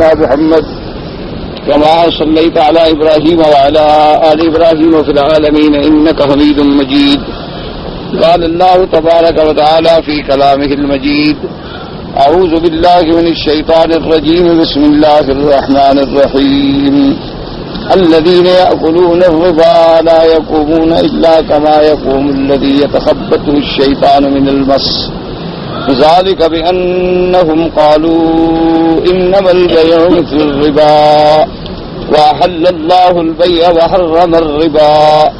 محمد كما صليت على إبراهيم وعلى آل إبراهيم في العالمين إنك حميد مجيد. قال الله تبارك وتعالى في كلامه المجيد: أعوذ بالله من الشيطان الرجيم. بسم الله الرحمن الرحيم. الذين يأكلون الربا لا يقومون إلا كما يقوم الذي يتخبطه الشيطان من المس، ذلك بأنهم قالوا إنما البيع مثل الربا وأحل الله البيع وحرم الربا،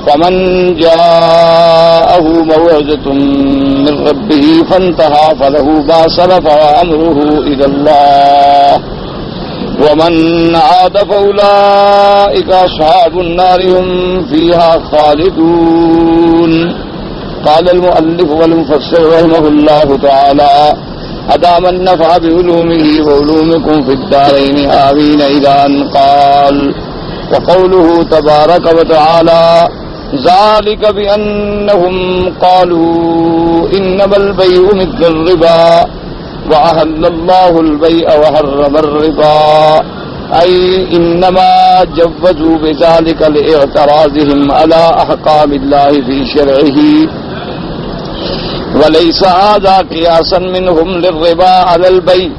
فمن جاءه موعظة من ربه فانتهى فله ما سلف وأمره إلى الله ومن عاد فأولئك أصحاب النار هم فيها خالدون. قال المؤلف والمفسر رحمه الله تعالى: أدام النفع بعلومه وعلومكم في الدارين آمين. إلى أن قال: وقوله تبارك وتعالى: ذلك بأنهم قالوا إنما البيع مثل الربا وأحل الله البيع وحرم الربا، أي إنما جوزوا بذلك لاعتراضهم على أحكام الله في شرعه، وليس هذا قياسا منهم للربا على البيع،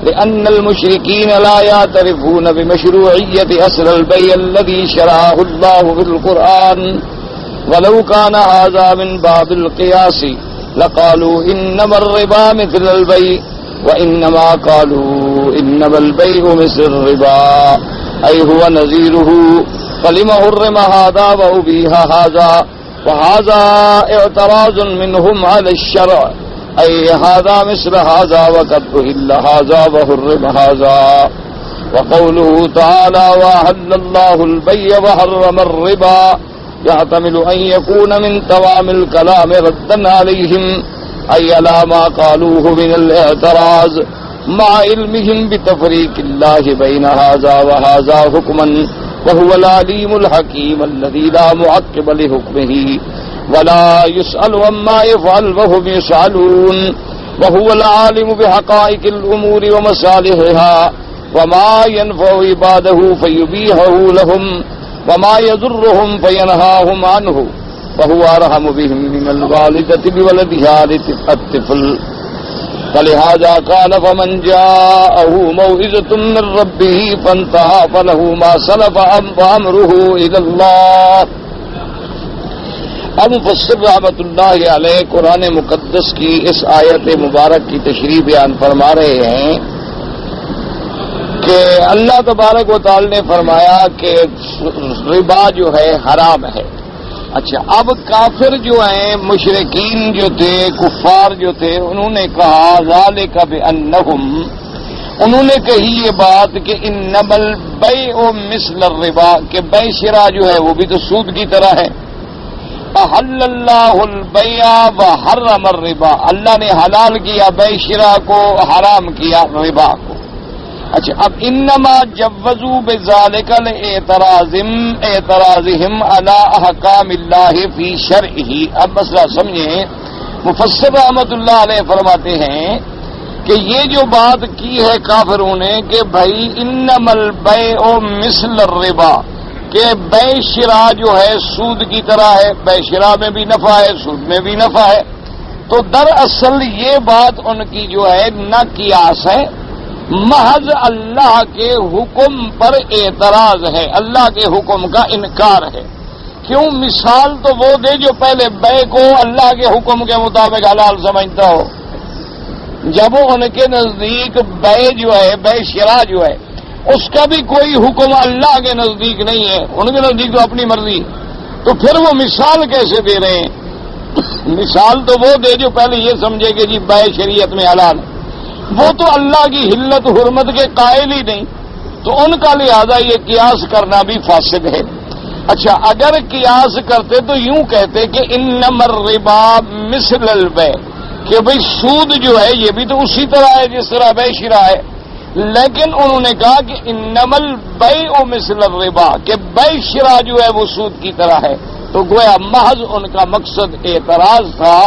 لأن المشركين لا يعترفون بمشروعية أصل البيع الذي شرعه الله في القرآن، ولو كان هذا من باب القياس لقالوا إنما الربا مثل البيع، وإنما قالوا إنما البيع مثل الربا أي هو نظيره، فلما حرم هذا وأبيح هذا، وهذا اعتراض منهم على الشرع، أي هذا مثل هذا وقد أحل هذا وحرم هذا. وقوله تعالى: وأحل الله البيع وحرم الربا، يحتمل أن يكون من توام الكلام ردا عليهم، أي على ما قالوه من الاعتراض، مع علمهم بتفريق الله بين هذا وهذا حكما، وهو العليم الحكيم الذي لا معقب لحكمه ولا يسأل عما يفعل وهم يسألون، وهو العالم بحقائق الأمور ومصالحها، وما ينفع عباده فيبيحه لهم وما يضرهم فينهاهم عنه، وهو أرحم بهم من الوالدة بولدها الطفل. فلهذا قال: فمن جاءه موعظة من ربه فانتهى فله ما سلف وأمره إلى الله. اب مفسر رحمۃ اللہ علیہ قرآن مقدس کی اس آیت مبارک کی تشریح بیان فرما رہے ہیں کہ اللہ تبارک و تعالی نے فرمایا کہ ربا جو ہے حرام ہے. اچھا، اب کافر جو ہیں، مشرکین جو تھے، کفار جو تھے، انہوں نے کہا ذالک بانہم، انہوں نے کہی یہ بات کہ انما البیع مثل الربا، کہ بیع شرا جو ہے وہ بھی تو سود کی طرح ہے. احل اللہ البیع وحرم الربا، اللہ نے حلال کیا بیع شرا کو، حرام کیا ربا کو. اچھا، اب انما جوزوا بذالک اعتراضهم علی احکام اللہ فی شرعہ. اب مسئلہ سمجھیں، مفسر رحمۃ اللہ علیہ فرماتے ہیں کہ یہ جو بات کی ہے کافروں نے کہ بھائی انما البیع مثل الربا، کہ بیع شرا جو ہے سود کی طرح ہے، بیع شرا میں بھی نفع ہے، سود میں بھی نفع ہے، تو دراصل یہ بات ان کی جو ہے نہ قیاس ہے، محض اللہ کے حکم پر اعتراض ہے، اللہ کے حکم کا انکار ہے. کیوں؟ مثال تو وہ دے جو پہلے بیع کو اللہ کے حکم کے مطابق حلال سمجھتا ہو. جب ان کے نزدیک بیع جو ہے، بیع شرا جو ہے، اس کا بھی کوئی حکم اللہ کے نزدیک نہیں ہے، ان کے نزدیک تو اپنی مرضی، تو پھر وہ مثال کیسے دے رہے ہیں؟ مثال تو وہ دے جو پہلے یہ سمجھے کہ جی بیع شریعت میں حلال ہے، وہ تو اللہ کی حلت حرمت کے قائل ہی نہیں، تو ان کا لہذا یہ قیاس کرنا بھی فاسد ہے. اچھا، اگر قیاس کرتے تو یوں کہتے کہ انما الربا مثل البیع، کہ بھئی سود جو ہے یہ بھی تو اسی طرح ہے جس طرح بیع شرا ہے، لیکن انہوں نے کہا کہ انما البیع مثل الربا، کہ بیع شرا جو ہے وہ سود کی طرح ہے. تو گویا محض ان کا مقصد اعتراض تھا،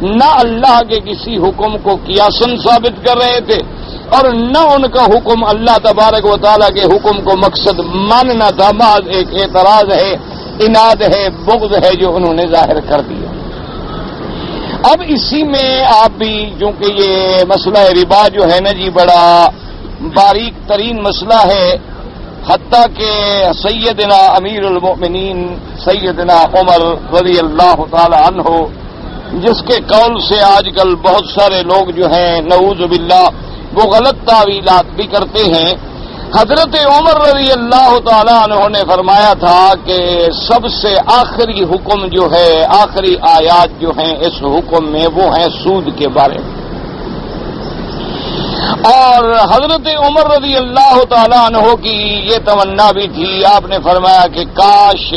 نہ اللہ کے کسی حکم کو قیاسن ثابت کر رہے تھے، اور نہ ان کا حکم اللہ تبارک و تعالیٰ کے حکم کو مقصد ماننا تھا، محض ایک اعتراض ہے، اناد ہے، بغض ہے جو انہوں نے ظاہر کر دیا۔ اب اسی میں آپ بھی، چونکہ یہ مسئلہ ربا جو ہے نا جی بڑا باریک ترین مسئلہ ہے، حتیٰ کہ سیدنا امیر المؤمنین سیدنا عمر رضی اللہ تعالی عنہ، جس کے قول سے آج کل بہت سارے لوگ جو ہیں نعوذ باللہ وہ غلط تعویلات بھی کرتے ہیں، حضرت عمر رضی اللہ تعالی عنہ نے فرمایا تھا کہ سب سے آخری حکم جو ہے، آخری آیات جو ہیں اس حکم میں وہ ہیں سود کے بارے میں۔ اور حضرت عمر رضی اللہ تعالی عنہ کی یہ تمنا بھی تھی، آپ نے فرمایا کہ کاش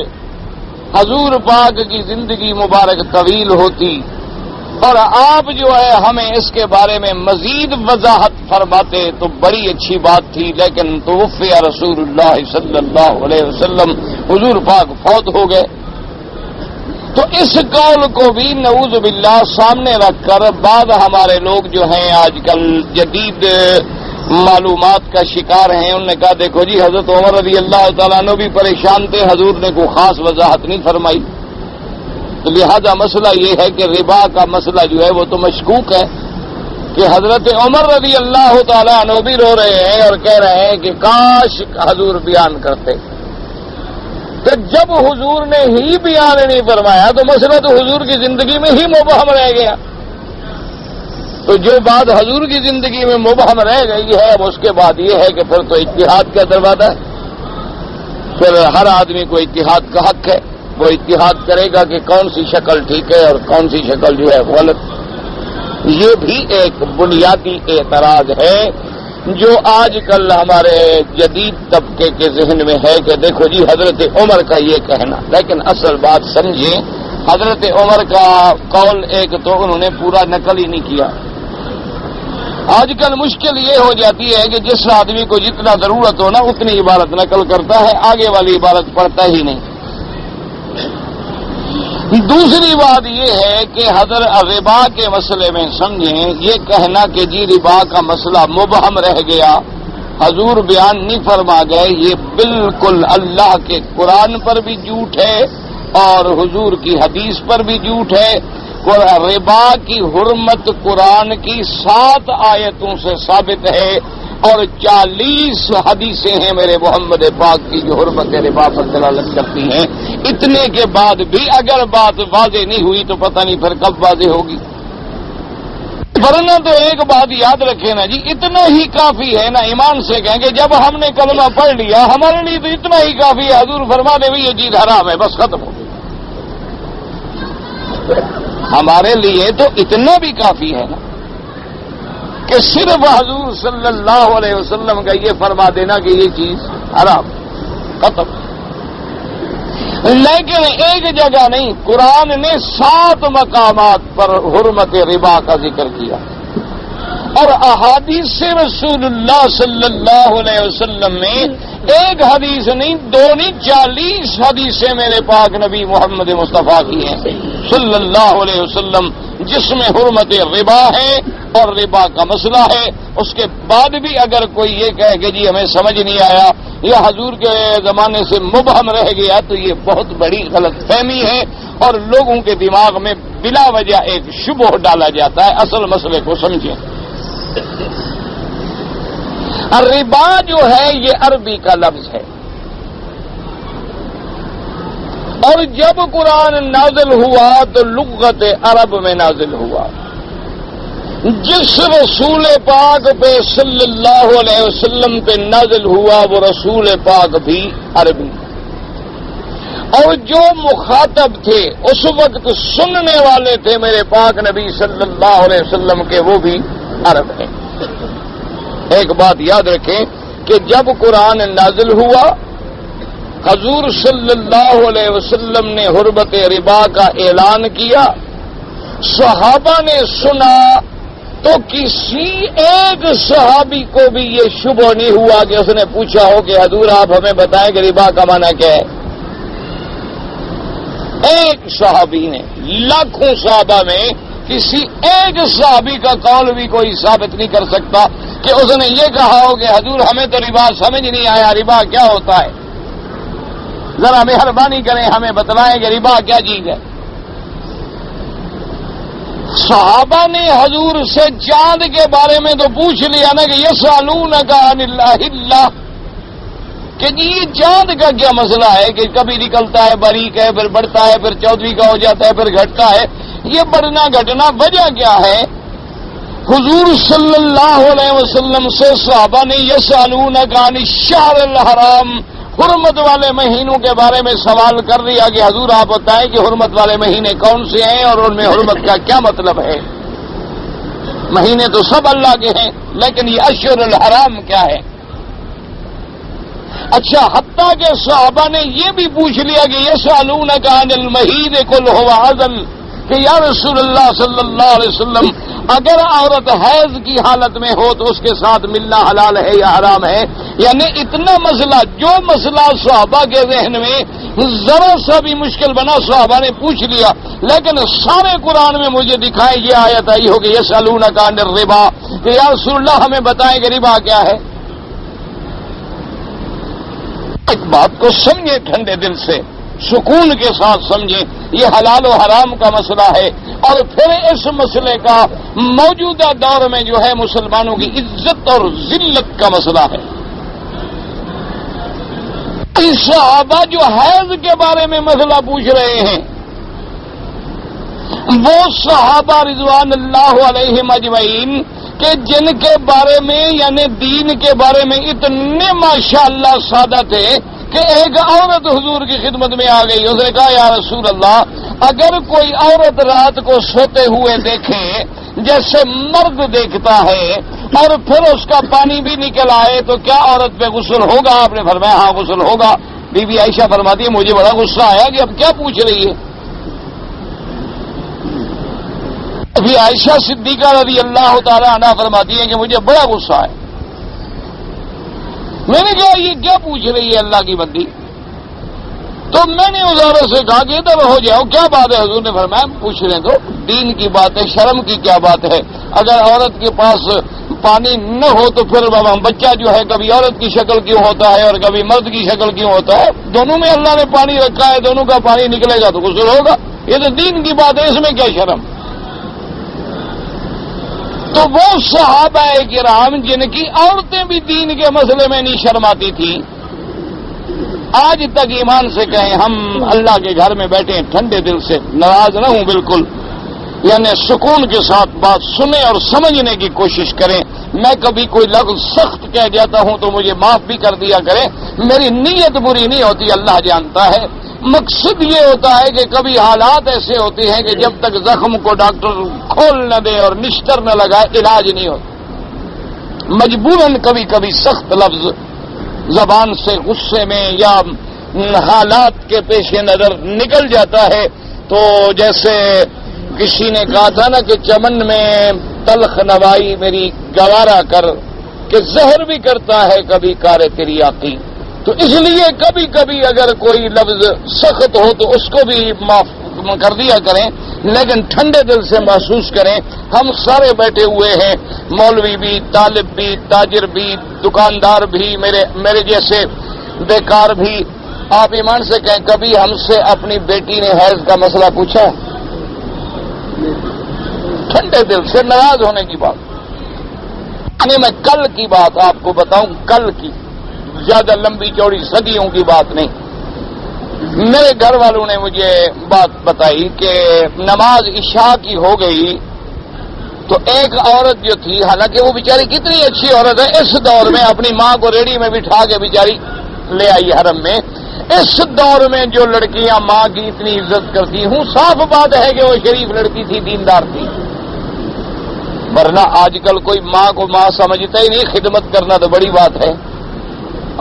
حضور پاک کی زندگی مبارک طویل ہوتی اور آپ جو ہے ہمیں اس کے بارے میں مزید وضاحت فرماتے تو بڑی اچھی بات تھی، لیکن توفی رسول اللہ صلی اللہ علیہ وسلم، حضور پاک فوت ہو گئے۔ تو اس قول کو بھی نعوذ باللہ سامنے رکھ کر بعض ہمارے لوگ جو ہیں آج کل جدید معلومات کا شکار ہیں، انہوں نے کہا دیکھو جی حضرت عمر رضی اللہ تعالیٰ عنہ بھی پریشان تھے، حضور نے کوئی خاص وضاحت نہیں فرمائی، تو لہذا مسئلہ یہ ہے کہ ربا کا مسئلہ جو ہے وہ تو مشکوک ہے کہ حضرت عمر رضی اللہ تعالیٰ عنہ بھی رو رہے ہیں اور کہہ رہے ہیں کہ کاش حضور بیان کرتے، کہ جب حضور نے ہی بیان نہیں فرمایا تو مسئلہ تو حضور کی زندگی میں ہی مبہم رہ گیا، تو جو بات حضور کی زندگی میں مبہم رہ گئی ہے اب اس کے بعد یہ ہے کہ پھر تو اجتہاد کا دروازہ ہے، پھر ہر آدمی کو اجتہاد کا حق ہے، وہ اتحاد کرے گا کہ کون سی شکل ٹھیک ہے اور کون سی شکل جو ہے غلط۔ یہ بھی ایک بنیادی اعتراض ہے جو آج کل ہمارے جدید طبقے کے ذہن میں ہے کہ دیکھو جی حضرت عمر کا یہ کہنا، لیکن اصل بات سمجھیں حضرت عمر کا قول ایک تو انہوں نے پورا نقل ہی نہیں کیا۔ آج کل مشکل یہ ہو جاتی ہے کہ جس آدمی کو جتنا ضرورت ہو نا اتنی عبارت نقل کرتا ہے، آگے والی عبارت پڑھتا ہی نہیں۔ دوسری بات یہ ہے کہ حضرت ربا کے مسئلے میں سمجھیں یہ کہنا کہ جی ربا کا مسئلہ مبہم رہ گیا، حضور بیان نہیں فرما گئے، یہ بالکل اللہ کے قرآن پر بھی جھوٹ ہے اور حضور کی حدیث پر بھی جھوٹ ہے۔ ربا کی حرمت قرآن کی 7 آیتوں سے ثابت ہے اور 40 حدیثیں ہیں میرے محمد پاک کی جو حرمت ربا پر دلالت کرتی ہیں۔ اتنے کے بعد بھی اگر بات واضح نہیں ہوئی تو پتہ نہیں پھر کب واضح ہوگی۔ ورنہ تو ایک بات یاد رکھیں نا جی، اتنا ہی کافی ہے نا، ایمان سے کہیں کہ جب ہم نے کلمہ پڑھ لیا ہمارے لیے تو اتنا ہی کافی ہے، حضور فرما دے بھی یہ چیز حرام ہے، بس ختم ہو گئی۔ ہمارے لیے تو اتنا بھی کافی ہے نا کہ صرف حضور صلی اللہ علیہ وسلم کا یہ فرما دینا کہ یہ چیز حرام، ختم۔ لیکن ایک جگہ نہیں، قرآن نے 7 مقامات پر حرمت ربا کا ذکر کیا اور احادیث رسول اللہ صلی اللہ علیہ وسلم میں ایک حدیث نہیں، 2 نہیں، 40 حدیثیں میرے پاک نبی محمد مصطفیٰ کی ہیں صلی اللہ علیہ وسلم جس میں حرمت ربا ہے اور ربا کا مسئلہ ہے۔ اس کے بعد بھی اگر کوئی یہ کہے کہ جی ہمیں سمجھ نہیں آیا یا حضور کے زمانے سے مبہم رہ گیا تو یہ بہت بڑی غلط فہمی ہے اور لوگوں کے دماغ میں بلا وجہ ایک شبہ ڈالا جاتا ہے۔ اصل مسئلے کو سمجھیں، ربا جو ہے یہ عربی کا لفظ ہے اور جب قرآن نازل ہوا تو لغت عرب میں نازل ہوا۔ جس رسول پاک پہ صلی اللہ علیہ وسلم پہ نازل ہوا وہ رسول پاک بھی عربی اور جو مخاطب تھے اس وقت سننے والے تھے میرے پاک نبی صلی اللہ علیہ وسلم کے وہ بھی عرب ہیں۔ ایک بات یاد رکھیں کہ جب قرآن نازل ہوا حضور صلی اللہ علیہ وسلم نے حرمت ربا کا اعلان کیا، صحابہ نے سنا تو کسی ایک صحابی کو بھی یہ شبہ نہیں ہوا کہ اس نے پوچھا ہو کہ حضور آپ ہمیں بتائیں کہ ربا کا معنی کیا ہے۔ ایک صحابی نے، لاکھوں صحابہ میں کسی ایک صحابی کا قول بھی کوئی ثابت نہیں کر سکتا کہ اس نے یہ کہا ہو کہ حضور ہمیں تو ربا سمجھ نہیں آیا، ربا کیا ہوتا ہے، ذرا مہربانی کریں ہمیں بتلائیں کہ ربا کیا چیز ہے۔ صحابہ نے حضور سے چاند کے بارے میں تو پوچھ لیا نا کہ یسألونک عن اللہ، کہ جی یہ چاند کا کیا مسئلہ ہے کہ کبھی نکلتا ہے باریک ہے، پھر بڑھتا ہے، پھر 14ویں کا ہو جاتا ہے، پھر گھٹتا ہے، یہ بڑھنا گھٹنا وجہ کیا ہے؟ حضور صلی اللہ علیہ وسلم سے صحابہ نے یسألونک عن الشہر الحرام، حرمت والے مہینوں کے بارے میں سوال کر دیا کہ حضور آپ بتائیں کہ حرمت والے مہینے کون سے ہیں اور ان میں حرمت کا کیا مطلب ہے؟ مہینے تو سب اللہ کے ہیں، لیکن یہ اشہر الحرام کیا ہے؟ اچھا، حتیٰ کہ صحابہ نے یہ بھی پوچھ لیا کہ یسألونک عن المحیض قل هو اذى، کہ یا رسول اللہ صلی اللہ علیہ وسلم اگر عورت حیض کی حالت میں ہو تو اس کے ساتھ ملنا حلال ہے یا حرام ہے؟ یعنی اتنا مسئلہ، جو مسئلہ صحابہ کے ذہن میں ذرا سا بھی مشکل بنا صحابہ نے پوچھ لیا، لیکن سارے قرآن میں مجھے دکھائیں یہ آیت آئی ہو کہ یسألونک عن الربا، کہ یا رسول اللہ ہمیں بتائیں کہ ربا کیا ہے۔ ایک بات کو سمجھیں ٹھنڈے دل سے، سکون کے ساتھ سمجھیں، یہ حلال و حرام کا مسئلہ ہے، اور پھر اس مسئلے کا موجودہ دور میں جو ہے مسلمانوں کی عزت اور ذلت کا مسئلہ ہے۔ صحابہ جو حیض کے بارے میں مسئلہ پوچھ رہے ہیں، وہ صحابہ رضوان اللہ علیہم اجمعین کہ جن کے بارے میں یعنی دین کے بارے میں اتنے ماشاءاللہ سادہ تھے کہ ایک عورت حضور کی خدمت میں آ گئی، اس نے کہا یا رسول اللہ اگر کوئی عورت رات کو سوتے ہوئے دیکھے جیسے مرد دیکھتا ہے اور پھر اس کا پانی بھی نکل آئے تو کیا عورت پہ غسل ہوگا؟ آپ نے فرمایا ہاں غسل ہوگا۔ بی بی عائشہ فرماتی ہے مجھے بڑا غصہ آیا کہ اب کیا پوچھ رہی ہے؟ ابھی عائشہ صدیقہ رضی اللہ تعالی عنہ فرماتی ہیں کہ مجھے بڑا غصہ ہے۔ میں نے کہا یہ کیا پوچھ رہی ہے اللہ کی بندی؟ تو میں نے اس عورت سے کہا کہ ادھر ہو جاؤ، کیا بات ہے؟ حضور نے فرمایا پوچھ لیں تو، دین کی بات ہے، شرم کی کیا بات ہے؟ اگر عورت کے پاس پانی نہ ہو تو پھر بچہ جو ہے کبھی عورت کی شکل کیوں ہوتا ہے اور کبھی مرد کی شکل کیوں ہوتا ہے؟ دونوں میں اللہ نے پانی رکھا ہے، دونوں کا پانی نکلے گا تو غسل ہوگا، یہ تو دین کی بات ہے، اس میں کیا شرم؟ تو وہ صحابہ کرام جن کی عورتیں بھی دین کے مسئلے میں نہیں شرماتی تھیں، آج تک ایمان سے کہیں ہم اللہ کے گھر میں بیٹھے ہیں ٹھنڈے دل سے، ناراض نہ ہوں بالکل، یعنی سکون کے ساتھ بات سنیں اور سمجھنے کی کوشش کریں۔ میں کبھی کوئی لفظ سخت کہہ جاتا ہوں تو مجھے معاف بھی کر دیا کریں، میری نیت بری نہیں ہوتی، اللہ جانتا ہے۔ مقصد یہ ہوتا ہے کہ کبھی حالات ایسے ہوتے ہیں کہ جب تک زخم کو ڈاکٹر کھول نہ دے اور نشتر نہ لگائے علاج نہیں ہوتا، مجبوراً کبھی کبھی سخت لفظ زبان سے غصے میں یا حالات کے پیش نظر نکل جاتا ہے۔ تو جیسے کسی نے کہا تھا نا کہ چمن میں تلخ نوائی میری گوارا کر، کہ زہر بھی کرتا ہے کبھی کار تیری آتی، تو اس لیے کبھی کبھی اگر کوئی لفظ سخت ہو تو اس کو بھی معاف کر دیا کریں، لیکن ٹھنڈے دل سے محسوس کریں ہم سارے بیٹھے ہوئے ہیں، مولوی بھی، طالب بھی، تاجر بھی، دکاندار بھی، میرے جیسے بیکار بھی۔ آپ ایمان سے کہیں کبھی ہم سے اپنی بیٹی نے حیض کا مسئلہ پوچھا؟ ٹھنڈے دل سے ناراض ہونے کی بات۔ یعنی میں کل کی بات آپ کو بتاؤں، کل کی، زیادہ لمبی چوڑی صدیوں کی بات نہیں، میرے گھر والوں نے مجھے بات بتائی کہ نماز عشاء کی ہو گئی تو ایک عورت جو تھی، حالانکہ وہ بیچاری کتنی اچھی عورت ہے، اس دور میں اپنی ماں کو ریڑھی میں بٹھا کے بیچاری لے آئی حرم میں۔ اس دور میں جو لڑکیاں ماں کی اتنی عزت کرتی ہوں، صاف بات ہے کہ وہ شریف لڑکی تھی، دیندار تھی، ورنہ آج کل کوئی ماں کو ماں سمجھتا ہی نہیں، خدمت کرنا تو بڑی بات ہے۔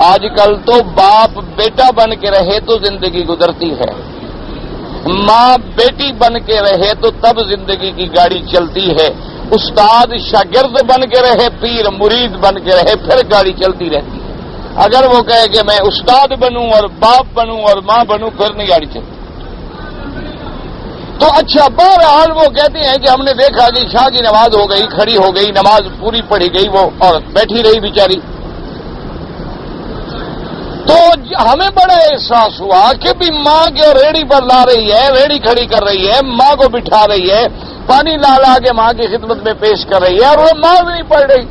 آج کل تو باپ بیٹا بن کے رہے تو زندگی گزرتی ہے، ماں بیٹی بن کے رہے تو تب زندگی کی گاڑی چلتی ہے، استاد شاگرد بن کے رہے، پیر مرید بن کے رہے، پھر گاڑی چلتی رہتی ہے۔ اگر وہ کہے کہ میں استاد بنوں اور باپ بنوں اور ماں بنوں، پھر نہیں گاڑی چلتی۔ تو اچھا بہرحال وہ کہتے ہیں کہ ہم نے دیکھا کہ عشاء کی نماز ہو گئی، کھڑی ہو گئی، نماز پوری پڑھی گئی، وہ عورت بیٹھی رہی بیچاری. تو ہمیں بڑا احساس ہوا کہ بھی ماں کے ریڑھی پر لا رہی ہے، ریڑھی کھڑی کر رہی ہے، ماں کو بٹھا رہی ہے، پانی لا لا کے ماں کی خدمت میں پیش کر رہی ہے اور وہ نماز نہیں پڑھ رہی.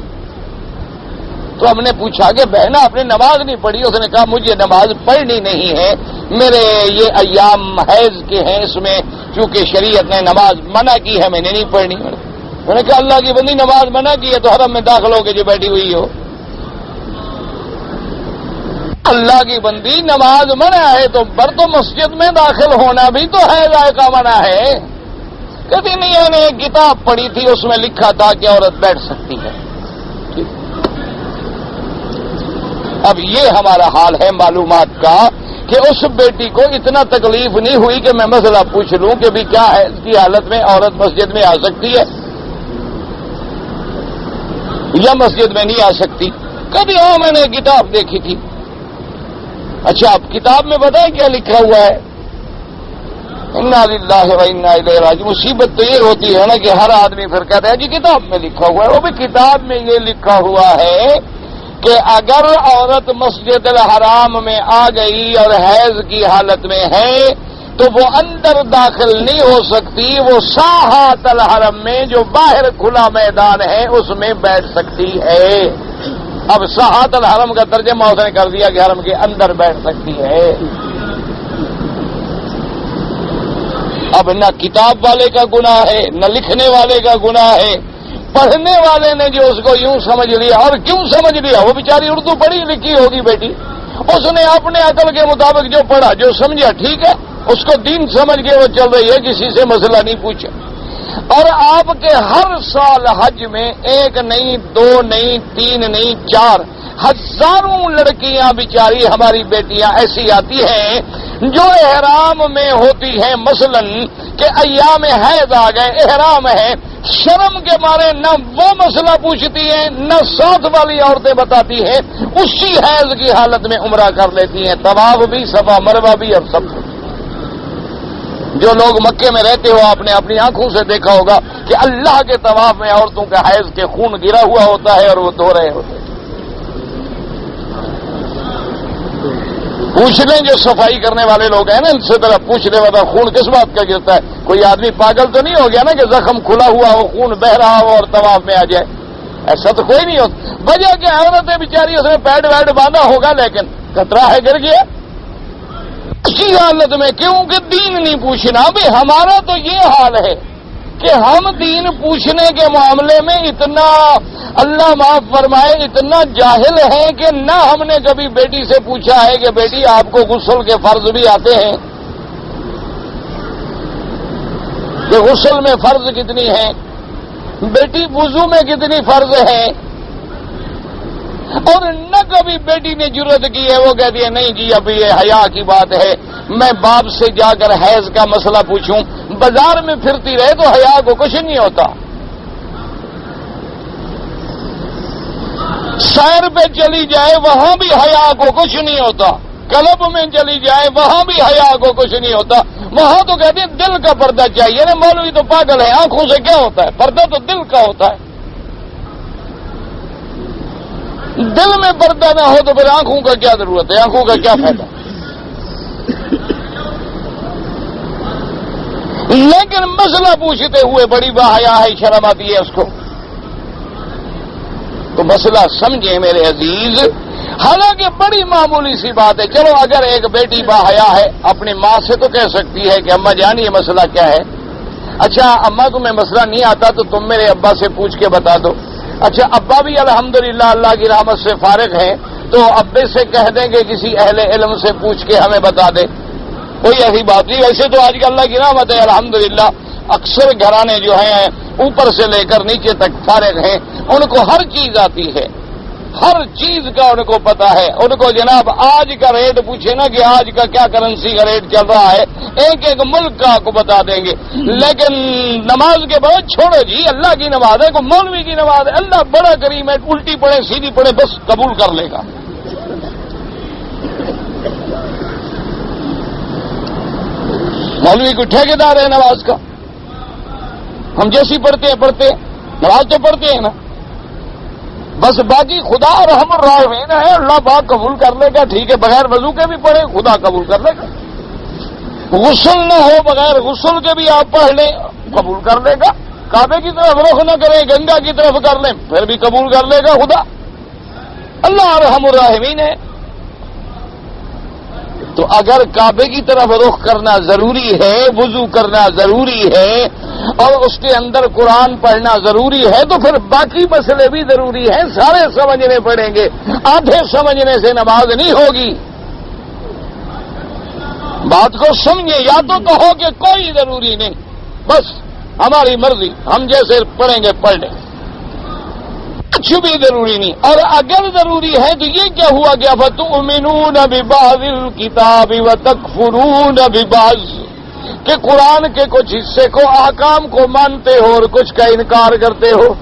تو ہم نے پوچھا کہ بہنا آپ نے نماز نہیں پڑھی؟ اس نے کہا مجھے نماز پڑھنی نہیں ہے، میرے یہ ایام حیض کے ہیں، اس میں چونکہ شریعت نے نماز منع کی ہے میں نے نہیں پڑھنی. میں نے کہا اللہ کی بندی نماز منع کی ہے تو حرم میں داخل ہو کے جو بیٹھی ہوئی ہو. اللہ کی بندی نماز منع ہے تو مسجد میں داخل ہونا بھی تو حیض کا منع ہے. کبھی نہیں میں نے ایک کتاب پڑھی تھی، اس میں لکھا تھا کہ عورت بیٹھ سکتی ہے. اب یہ ہمارا حال ہے معلومات کا کہ اس بیٹی کو اتنا تکلیف نہیں ہوئی کہ میں مسئلہ پوچھ لوں کہ بھی کیا ہے اس کی حالت میں عورت مسجد میں آ سکتی ہے یا مسجد میں نہیں آ سکتی. کبھی میں نے کتاب دیکھی تھی. اچھا اب کتاب میں بتائیں کیا لکھا ہوا ہے؟ انا للہ و انا الیہ راجعون. مصیبت تو یہ ہوتی ہے نا کہ ہر آدمی پھر کہتا ہے جی کتاب میں لکھا ہوا ہے. وہ بھی کتاب میں یہ لکھا ہوا ہے کہ اگر عورت مسجد الحرام میں آ گئی اور حیض کی حالت میں ہے تو وہ اندر داخل نہیں ہو سکتی، وہ ساحات الحرم میں جو باہر کھلا میدان ہے اس میں بیٹھ سکتی ہے. اب ساحات الحرم کا ترجمہ اس نے کر دیا کہ حرم کے اندر بیٹھ سکتی ہے. اب نہ کتاب والے کا گناہ ہے نہ لکھنے والے کا گناہ ہے، پڑھنے والے نے جو اس کو یوں سمجھ لیا. اور کیوں سمجھ لیا؟ وہ بیچاری اردو پڑھی لکھی ہوگی بیٹی، اس نے اپنے عقل کے مطابق جو پڑھا جو سمجھا ٹھیک ہے، اس کو دین سمجھ کے وہ چل رہی ہے، کسی سے مسئلہ نہیں پوچھا. اور آپ کے ہر سال حج میں ایک نہیں، دو نہیں، تین نہیں، 4 ہزاروں لڑکیاں بیچاری ہماری بیٹیاں ایسی آتی ہیں جو احرام میں ہوتی ہیں، مثلا کہ ایام حیض آ گئے، احرام ہے، شرم کے مارے نہ وہ مسئلہ پوچھتی ہیں نہ ساتھ والی عورتیں بتاتی ہیں، اسی حیض کی حالت میں عمرہ کر لیتی ہیں، طواف بھی، صفا مروہ بھی اور سب کچھ. جو لوگ مکے میں رہتے ہو آپ نے اپنی آنکھوں سے دیکھا ہوگا کہ اللہ کے طواف میں عورتوں کا حیض کے خون گرا ہوا ہوتا ہے اور وہ دھو رہے ہوتے ہیں. پوچھ لیں جو صفائی کرنے والے لوگ ہیں نا ان سے ذرا پوچھ لیں بتا خون کس بات کا گرتا ہے. کوئی آدمی پاگل تو نہیں ہو گیا نا کہ زخم کھلا ہوا ہو، خون بہ رہا ہو اور طواف میں آ جائے؟ ایسا تو کوئی نہیں ہوتا. وجہ کہ عورتیں بیچاری اس میں پیڈ ویڈ باندھا ہوگا لیکن قطرہ ہے گر گیا اسی حالت میں. کیونکہ دین نہیں پوچھنا. بھی ہمارا تو یہ حال ہے کہ ہم دین پوچھنے کے معاملے میں اتنا اللہ معاف فرمائے اتنا جاہل ہیں کہ نہ ہم نے کبھی بیٹی سے پوچھا ہے کہ بیٹی آپ کو غسل کے فرض بھی آتے ہیں کہ غسل میں فرض کتنی ہیں، بیٹی وضو میں کتنی فرض ہیں. اور نہ کبھی بیٹی نے جرت کی ہے وہ کہتی ہے نہیں جی ابھی یہ حیا کی بات ہے، میں باپ سے جا کر حیض کا مسئلہ پوچھوں. بازار میں پھرتی رہے تو حیا کو کچھ نہیں ہوتا، سیر پہ چلی جائے وہاں بھی حیا کو کچھ نہیں ہوتا، کلب میں چلی جائے وہاں بھی حیا کو کچھ نہیں ہوتا. وہاں تو کہتے ہیں دل کا پردہ چاہیے. نا مولوی تو پاگل ہے، آنکھوں سے کیا ہوتا ہے؟ پردہ تو دل کا ہوتا ہے. دل میں پردہ نہ ہو تو پھر آنکھوں کا کیا ضرورت ہے؟ آنکھوں کا کیا فائدہ؟ لیکن مسئلہ پوچھتے ہوئے بڑی باحیا ہے، شرم آتی ہے اس کو. تو مسئلہ سمجھیں میرے عزیز، حالانکہ بڑی معمولی سی بات ہے. چلو اگر ایک بیٹی باحیا ہے اپنی ماں سے تو کہہ سکتی ہے کہ اماں جان یہ مسئلہ کیا ہے. اچھا اماں تمہیں مسئلہ نہیں آتا تو تم میرے ابا سے پوچھ کے بتا دو. اچھا ابا بھی الحمدللہ اللہ کی رحمت سے فارغ ہیں تو ابے سے کہہ دیں کہ کسی اہل علم سے پوچھ کے ہمیں بتا دے. کوئی ایسی بات نہیں. ویسے تو آج کل اللہ کی رحمت ہے الحمدللہ اکثر گھرانے جو ہیں اوپر سے لے کر نیچے تک فارغ ہیں، ان کو ہر چیز آتی ہے، ہر چیز کا ان کو پتا ہے. ان کو جناب آج کا ریٹ پوچھے نا کہ آج کا کیا کرنسی کا ریٹ چل رہا ہے ایک ایک ملک کا آپ کو بتا دیں گے. لیکن نماز کے بعد چھوڑو جی اللہ کی نماز ہے، کوئی مولوی کی نماز ہے، اللہ بڑا کریم ہے، الٹی پڑھے سیدھی پڑھے بس قبول کر لے گا. مولوی کوئی ٹھیکیدار ہے نماز کا؟ ہم جیسی پڑھتے ہیں نماز تو پڑھتے ہیں نا، بس باقی خدا رحم الراحمین ہے، اللہ پاک قبول کر لے گا، ٹھیک ہے، بغیر وضو کے بھی پڑھے خدا قبول کر لے گا، غسل نہ ہو بغیر غسل کے بھی آپ پڑھ لیں قبول کر لے گا، کعبے کی طرف رخ نہ کریں گنگا کی طرف کر لیں پھر بھی قبول کر لے گا خدا، اللہ رحم الراحمین ہے۔ تو اگر کعبے کی طرف رخ کرنا ضروری ہے، وضو کرنا ضروری ہے اور اس کے اندر قرآن پڑھنا ضروری ہے تو پھر باقی مسئلے بھی ضروری ہیں، سارے سمجھنے پڑیں گے، آدھے سمجھنے سے نماز نہیں ہوگی۔ بات کو سمجھیں، یا تو کہو کہ کوئی ضروری نہیں، بس ہماری مرضی، ہم جیسے پڑھیں گے پڑھ لیں، کچھ بھی ضروری نہیں، اور اگر ضروری ہے تو یہ کیا ہوا کہ فتؤمنون ببعض الکتاب وتکفرون ببعض، کہ قرآن کے کچھ حصے کو، احکام کو مانتے ہو اور کچھ کا انکار کرتے ہو۔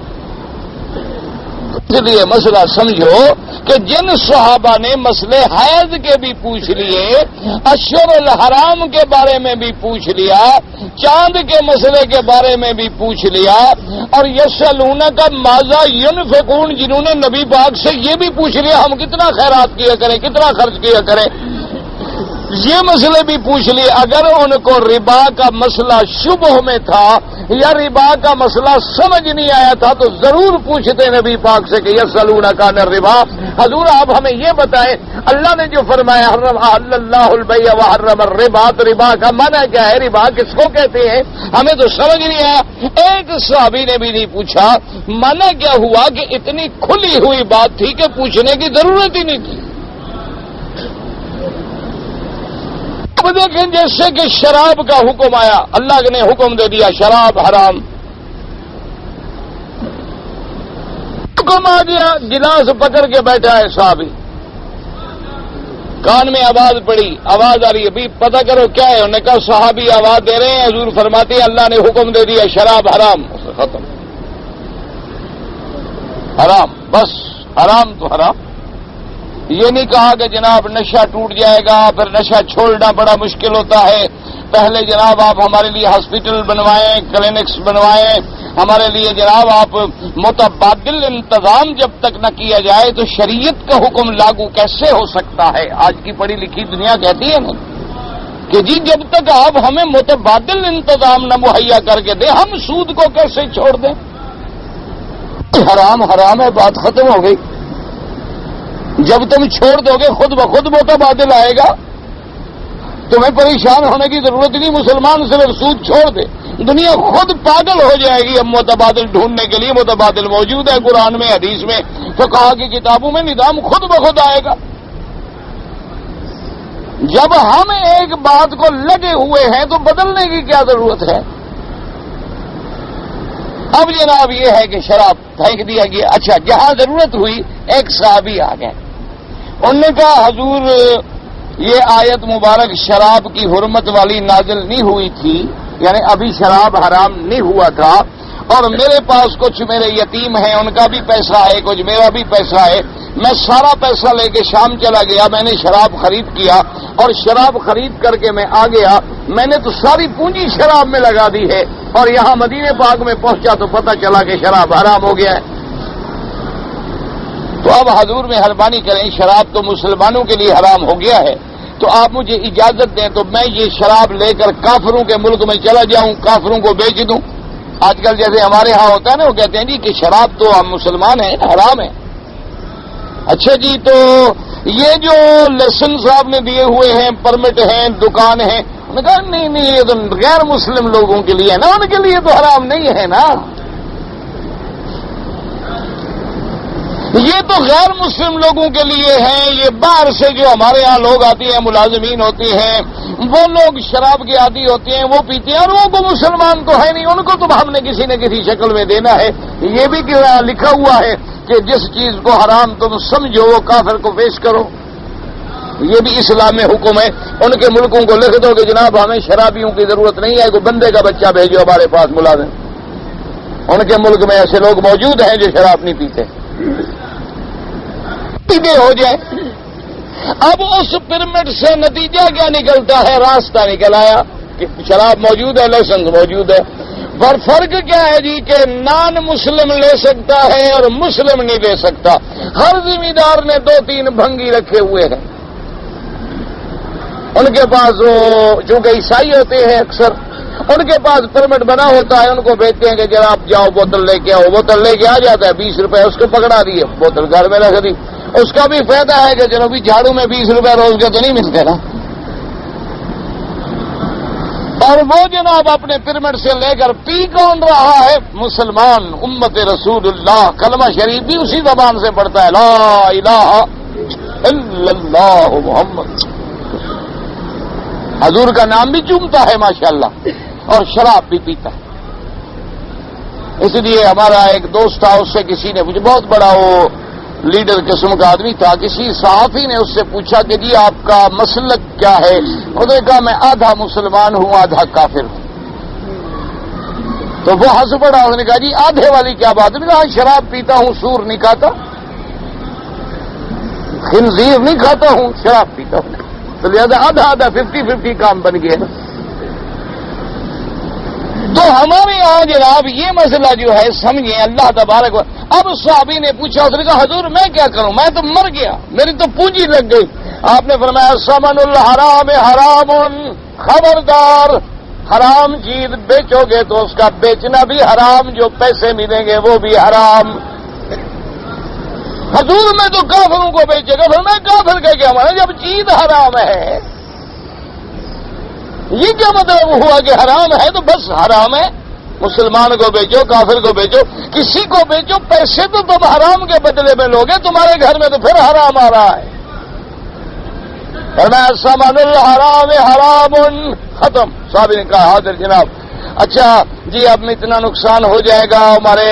اس لیے مسئلہ سمجھو کہ جن صحابہ نے مسئلے حیض کے بھی پوچھ لیے، اشہر الحرام کے بارے میں بھی پوچھ لیا، چاند کے مسئلے کے بارے میں بھی پوچھ لیا، اور یسألونک ماذا ینفقون، جنہوں نے نبی پاک سے یہ بھی پوچھ لیا ہم کتنا خیرات کیا کریں، کتنا خرچ کیا کریں، یہ مسئلے بھی پوچھ لیے۔ اگر ان کو ربا کا مسئلہ شبہ میں تھا یا ربا کا مسئلہ سمجھ نہیں آیا تھا تو ضرور پوچھتے نبی پاک سے کہ یسألونک عن الربا، حضور آپ ہمیں یہ بتائیں اللہ نے جو فرمایا حرم اللہ البیع وحرم الربا، تو ربا کا معنی کیا ہے، ربا کس کو کہتے ہیں، ہمیں تو سمجھ نہیں آیا۔ ایک صحابی نے بھی نہیں پوچھا، معنی کیا ہوا کہ اتنی کھلی ہوئی بات تھی کہ پوچھنے کی ضرورت ہی نہیں تھی۔ اب دیکھیں جیسے کہ شراب کا حکم آیا، اللہ نے حکم دے دیا شراب حرام، حکم آ گیا، گلاس پکڑ کے بیٹھا ہے صحابی، کان میں آواز پڑی، آواز آ رہی ہے، بھی پتہ کرو کیا ہے، انہوں نے کہا صحابی آواز دے رہے ہیں، حضور فرماتے ہیں اللہ نے حکم دے دیا شراب حرام، ختم، حرام، بس حرام تو حرام۔ یہ نہیں کہا کہ جناب نشہ ٹوٹ جائے گا، پھر نشہ چھوڑنا بڑا مشکل ہوتا ہے، پہلے جناب آپ ہمارے لیے ہاسپٹل بنوائیں، کلینکس بنوائیں، ہمارے لیے جناب آپ متبادل انتظام جب تک نہ کیا جائے تو شریعت کا حکم لاگو کیسے ہو سکتا ہے؟ آج کی پڑھی لکھی دنیا کہتی ہے نا کہ جی جب تک آپ ہمیں متبادل انتظام نہ مہیا کر کے دیں ہم سود کو کیسے چھوڑ دیں؟ حرام حرام ہے، بات ختم ہو گئی۔ جب تم چھوڑ دو گے خود بخود متبادل آئے گا، تمہیں پریشان ہونے کی ضرورت نہیں، مسلمان صرف سود چھوڑ دے دنیا خود پاگل ہو جائے گی۔ اب متبادل ڈھونڈنے کے لیے متبادل موجود ہے قرآن میں، حدیث میں، فقہا کی کتابوں میں، نظام خود بخود آئے گا۔ جب ہم ایک بات کو لگے ہوئے ہیں تو بدلنے کی کیا ضرورت ہے؟ اب جناب یہ ہے کہ شراب پھینک دیا گیا۔ اچھا، جہاں ضرورت ہوئی ایک صحابی آ گئے، انہوں نے کہا حضور یہ آیت مبارک شراب کی حرمت والی نازل نہیں ہوئی تھی، یعنی ابھی شراب حرام نہیں ہوا تھا، اور میرے پاس کچھ میرے یتیم ہیں، ان کا بھی پیسہ ہے، کچھ میرا بھی پیسہ ہے، میں سارا پیسہ لے کے شام چلا گیا، میں نے شراب خرید کیا، اور شراب خرید کر کے میں آ گیا، میں نے تو ساری پونجی شراب میں لگا دی ہے، اور یہاں مدینے پاک میں پہنچا تو پتہ چلا کہ شراب حرام ہو گیا ہے۔ تو اب حضور مہربانی کریں، شراب تو مسلمانوں کے لیے حرام ہو گیا ہے، تو آپ مجھے اجازت دیں تو میں یہ شراب لے کر کافروں کے ملک میں چلا جاؤں، کافروں کو بیچ دوں۔ آج کل جیسے ہمارے ہاں ہوتا ہے نا، وہ کہتے ہیں جی کہ شراب تو ہم مسلمان ہیں، حرام ہے۔ اچھا جی، تو یہ جو لائسنس صاحب نے دیے ہوئے ہیں، پرمٹ ہیں، دکان ہیں، انہوں نے کہا نہیں نہیں یہ تو غیر مسلم لوگوں کے لیے ہے نا، ان کے لیے تو حرام نہیں ہے نا، یہ تو غیر مسلم لوگوں کے لیے ہیں، یہ باہر سے جو ہمارے ہاں لوگ آتے ہیں، ملازمین ہوتے ہیں، وہ لوگ شراب کے عادی ہوتے ہیں، وہ پیتے ہیں، اور وہ کو مسلمان تو ہے نہیں، ان کو تو ہم نے کسی نہ کسی شکل میں دینا ہے۔ یہ بھی لکھا ہوا ہے کہ جس چیز کو حرام تم سمجھو وہ کافر کو پیش کرو، یہ بھی اسلام میں حکم ہے۔ ان کے ملکوں کو لکھ دو کہ جناب ہمیں شرابیوں کی ضرورت نہیں ہے، کوئی بندے کا بچہ بھیجو ہمارے پاس ملازم۔ ان کے ملک میں ایسے لوگ موجود ہیں جو شراب نہیں پیتے، ہو جائے۔ اب اس پرمٹ سے نتیجہ کیا نکلتا ہے؟ راستہ نکل آیا، شراب موجود ہے، لائسنس موجود ہے، پر فرق کیا ہے جی کہ نان مسلم لے سکتا ہے اور مسلم نہیں لے سکتا۔ ہر ذمہ دار نے 2-3 بھنگی رکھے ہوئے ہیں، ان کے پاس وہ چونکہ عیسائی ہوتے ہیں اکثر، ان کے پاس پرمٹ بنا ہوتا ہے، ان کو بھیجتے ہیں کہ جناب آپ جاؤ بوتل لے کے آؤ، بوتل لے کے آ جاتا ہے، 20 روپے اس کو پکڑا دیے، بوتل گھر میں رکھ دی۔ اس کا بھی فائدہ ہے کہ جنوبی جھاڑو میں 20 روپے روز کے تو نہیں ملتے نا، اور وہ جناب اپنے پرمٹ سے لے کر پی کون رہا ہے؟ مسلمان، امت رسول اللہ، کلمہ شریف بھی اسی زبان سے پڑھتا ہے، لا الہ الا اللہ محمد، حضور کا نام بھی چومتا ہے ماشاءاللہ، اور شراب بھی پیتا ہے۔ اس لیے ہمارا ایک دوست تھا، اس سے کسی نے مجھے بہت بڑا وہ لیڈر قسم کا آدمی تھا، کسی صحافی نے اس سے پوچھا کہ جی آپ کا مسلک کیا ہے؟ انہوں نے کہا میں آدھا مسلمان ہوں آدھا کافر ہوں۔ تو وہ ہنس پڑا، انہوں نے کہا جی آدھے والی کیا بات ہے؟ کہا شراب پیتا ہوں، سور نہیں کھاتا، خنزیر نہیں کھاتا ہوں، شراب پیتا ہوں، تو لہٰذا آدھا آدھا 50-50 کام بن گیا۔ تو ہمارے یہاں جناب یہ مسئلہ جو ہے سمجھیں اللہ تبارک و اب صحابی نے پوچھا، اس نے کہا حضور میں کیا کروں، میں تو مر گیا، میری تو پونجی لگ گئی۔ آپ نے فرمایا ثمن الحرام حرام، خبردار حرام چیز بیچو گے تو اس کا بیچنا بھی حرام، جو پیسے ملیں گے وہ بھی حرام۔ حضور میں تو کافروں کو بیچے گا، پھر میں کافر کا کیا مانا جب چیز حرام ہے؟ یہ کیا مطلب ہوا کہ حرام ہے تو بس حرام ہے؟ مسلمان کو بیچو، کافر کو بیچو، کسی کو بیچو، پیسے تو تم حرام کے بدلے میں لوگے، تمہارے گھر میں تو پھر حرام آ رہا ہے۔ فرمایا ثمن الحرام حرام، ختم۔ صاحب نے کہا حاضر جناب، اچھا جی اب میں اتنا نقصان ہو جائے گا، ہمارے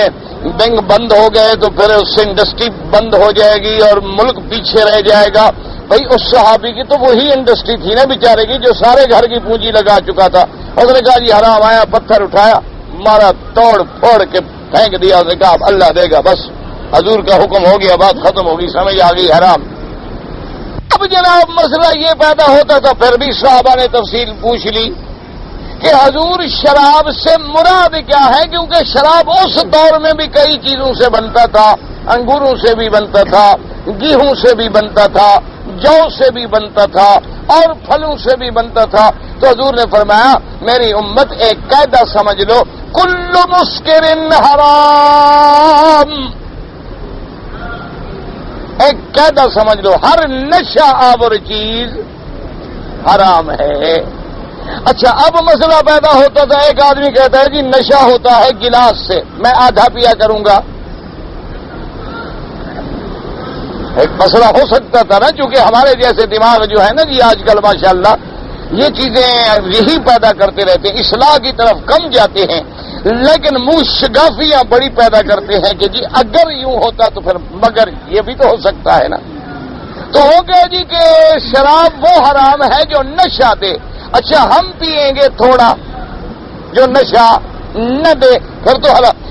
بینک بند ہو گئے تو پھر اس سے انڈسٹری بند ہو جائے گی اور ملک پیچھے رہ جائے گا۔ بھائی اس صحابی کی تو وہی انڈسٹری تھی نا بیچارے کی جو سارے گھر کی پونجی لگا چکا تھا۔ اس نے کہا جی حرام آیا، پتھر اٹھایا، مارا، توڑ پھوڑ کے پھینک دیا۔ اس نے کہا اب اللہ دے گا، بس حضور کا حکم ہو گیا، بات ختم ہوگی، سمجھ آ گئی حرام۔ اب جناب مسئلہ یہ پیدا ہوتا تھا، پھر بھی صحابہ نے تفصیل پوچھ لی کہ حضور شراب سے مراد کیا ہے، کیونکہ شراب اس دور میں بھی کئی چیزوں سے بنتا تھا، انگوروں سے بھی بنتا تھا، گیہوں سے بھی بنتا تھا، جو سے بھی بنتا تھا، اور پھلوں سے بھی بنتا تھا۔ تو حضور نے فرمایا میری امت ایک قاعدہ سمجھ لو، کل مسکر حرام، ایک قاعدہ سمجھ لو، ہر نشہ آور چیز حرام ہے۔ اچھا اب مسئلہ پیدا ہوتا تھا، ایک آدمی کہتا ہے جی نشہ ہوتا ہے گلاس سے، میں آدھا پیا کروں گا۔ ایک مسئلہ ہو سکتا تھا نا، چونکہ ہمارے جیسے دماغ جو ہے نا جی آج کل ماشاءاللہ یہ چیزیں یہی پیدا کرتے رہتے ہیں، اصلاح کی طرف کم جاتے ہیں، لیکن منہ شگافیاں بڑی پیدا کرتے ہیں کہ جی اگر یوں ہوتا تو پھر مگر یہ بھی تو ہو سکتا ہے نا۔ تو ہو گیا جی کہ شراب وہ حرام ہے جو نشہ دے۔ اچھا ہم پیئیں گے تھوڑا جو نشہ نہ دے، پھر تو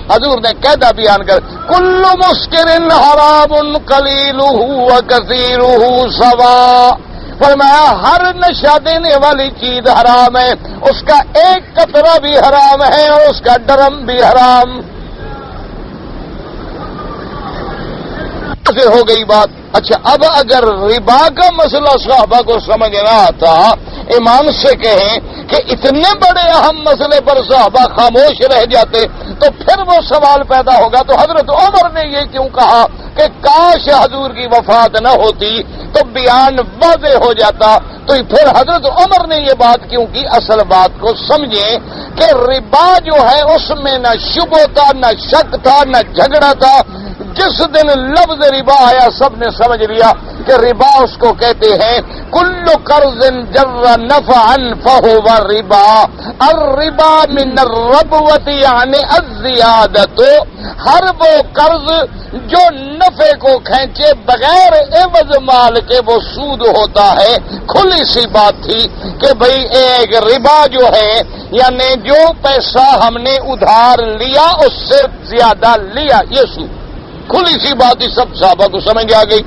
حضور نے قاعدہ بیان کر کل مسکر حرام قلیلہ وکثیرہ سواء، فرمایا ہر نشہ دینے والی چیز حرام ہے، اس کا ایک قطرہ بھی حرام ہے اور اس کا ڈرم بھی حرام۔ سے ہو گئی بات۔ اچھا اب اگر ربا کا مسئلہ صحابہ کو سمجھ نہ آتا، ایمان سے کہیں کہ اتنے بڑے اہم مسئلے پر صحابہ خاموش رہ جاتے تو پھر وہ سوال پیدا ہوگا تو حضرت عمر نے یہ کیوں کہا کہ کاش حضور کی وفات نہ ہوتی تو بیان واضح ہو جاتا۔ تو پھر حضرت عمر نے یہ بات کیوں کی؟ اصل بات کو سمجھیں کہ ربا جو ہے اس میں نہ شبہ تھا، نہ شک تھا، نہ جھگڑا تھا۔ جس دن لفظ ربا آیا سب نے سمجھ لیا کہ ربا اس کو کہتے ہیں کل قرض جر نفعا فهو ربا، الربا من الربوۃ یعنی الزیادۃ، ہر وہ قرض جو نفع کو کھینچے بغیر عوض مال کے وہ سود ہوتا ہے۔ کھلی سی بات تھی کہ بھئی ایک ربا جو ہے یعنی جو پیسہ ہم نے ادھار لیا اس سے زیادہ لیا، یہ سود۔ کھلی سی بات ہی سب صحابہ کو سمجھ آ گئی۔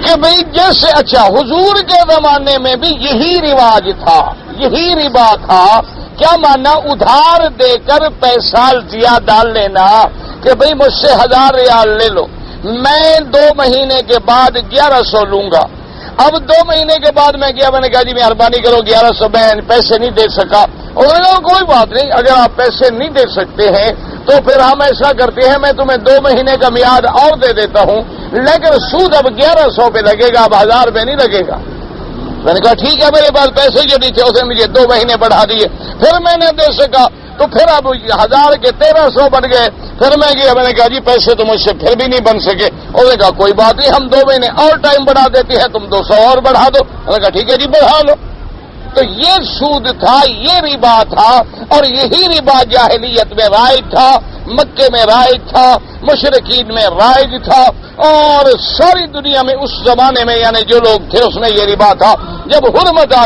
کہ بھئی جیسے اچھا حضور کے زمانے میں بھی یہی رواج تھا، یہی ربا تھا. کیا ماننا؟ ادھار دے کر پیسہ زیادہ ڈال لینا کہ بھئی مجھ سے 1000 ریال لے لو، میں 2 مہینے کے بعد 1100 لوں گا. اب 2 مہینے کے بعد میں گیا، میں نے کہا جی مہربانی کرو 1100 میں پیسے نہیں دے سکا. انہوں نے کہا کوئی بات نہیں، اگر آپ پیسے نہیں دے سکتے ہیں تو پھر ہم ایسا کرتے ہیں میں تمہیں 2 مہینے کا میعاد اور دے دیتا ہوں، لیکن سود اب 1100 پہ لگے گا، اب 1000 پہ نہیں لگے گا. میں نے کہا ٹھیک ہے، میرے پاس پیسے جو نہیں تھے اسے مجھے 2 مہینے بڑھا دیے، پھر میں نے دے سکا تو پھر اب 1000 کے 1300 بن گئے. پھر میں گیا، میں نے کہا جی پیسے تو مجھ سے پھر بھی نہیں بن سکے. انہوں نے کہا کوئی بات نہیں، ہم 2 مہینے اور ٹائم بڑھا دیتے ہیں، تم 200 اور بڑھا دو. میں نے کہا ٹھیک ہے جی بڑھا لو. تو یہ سود تھا، یہ ربا تھا، اور یہی ربا جاہلیت میں رائج تھا، مکے میں رائج تھا، مشرکین میں رائج تھا، اور ساری دنیا میں اس زمانے میں یعنی جو لوگ تھے اس میں یہ ربا تھا. جب حرمت آ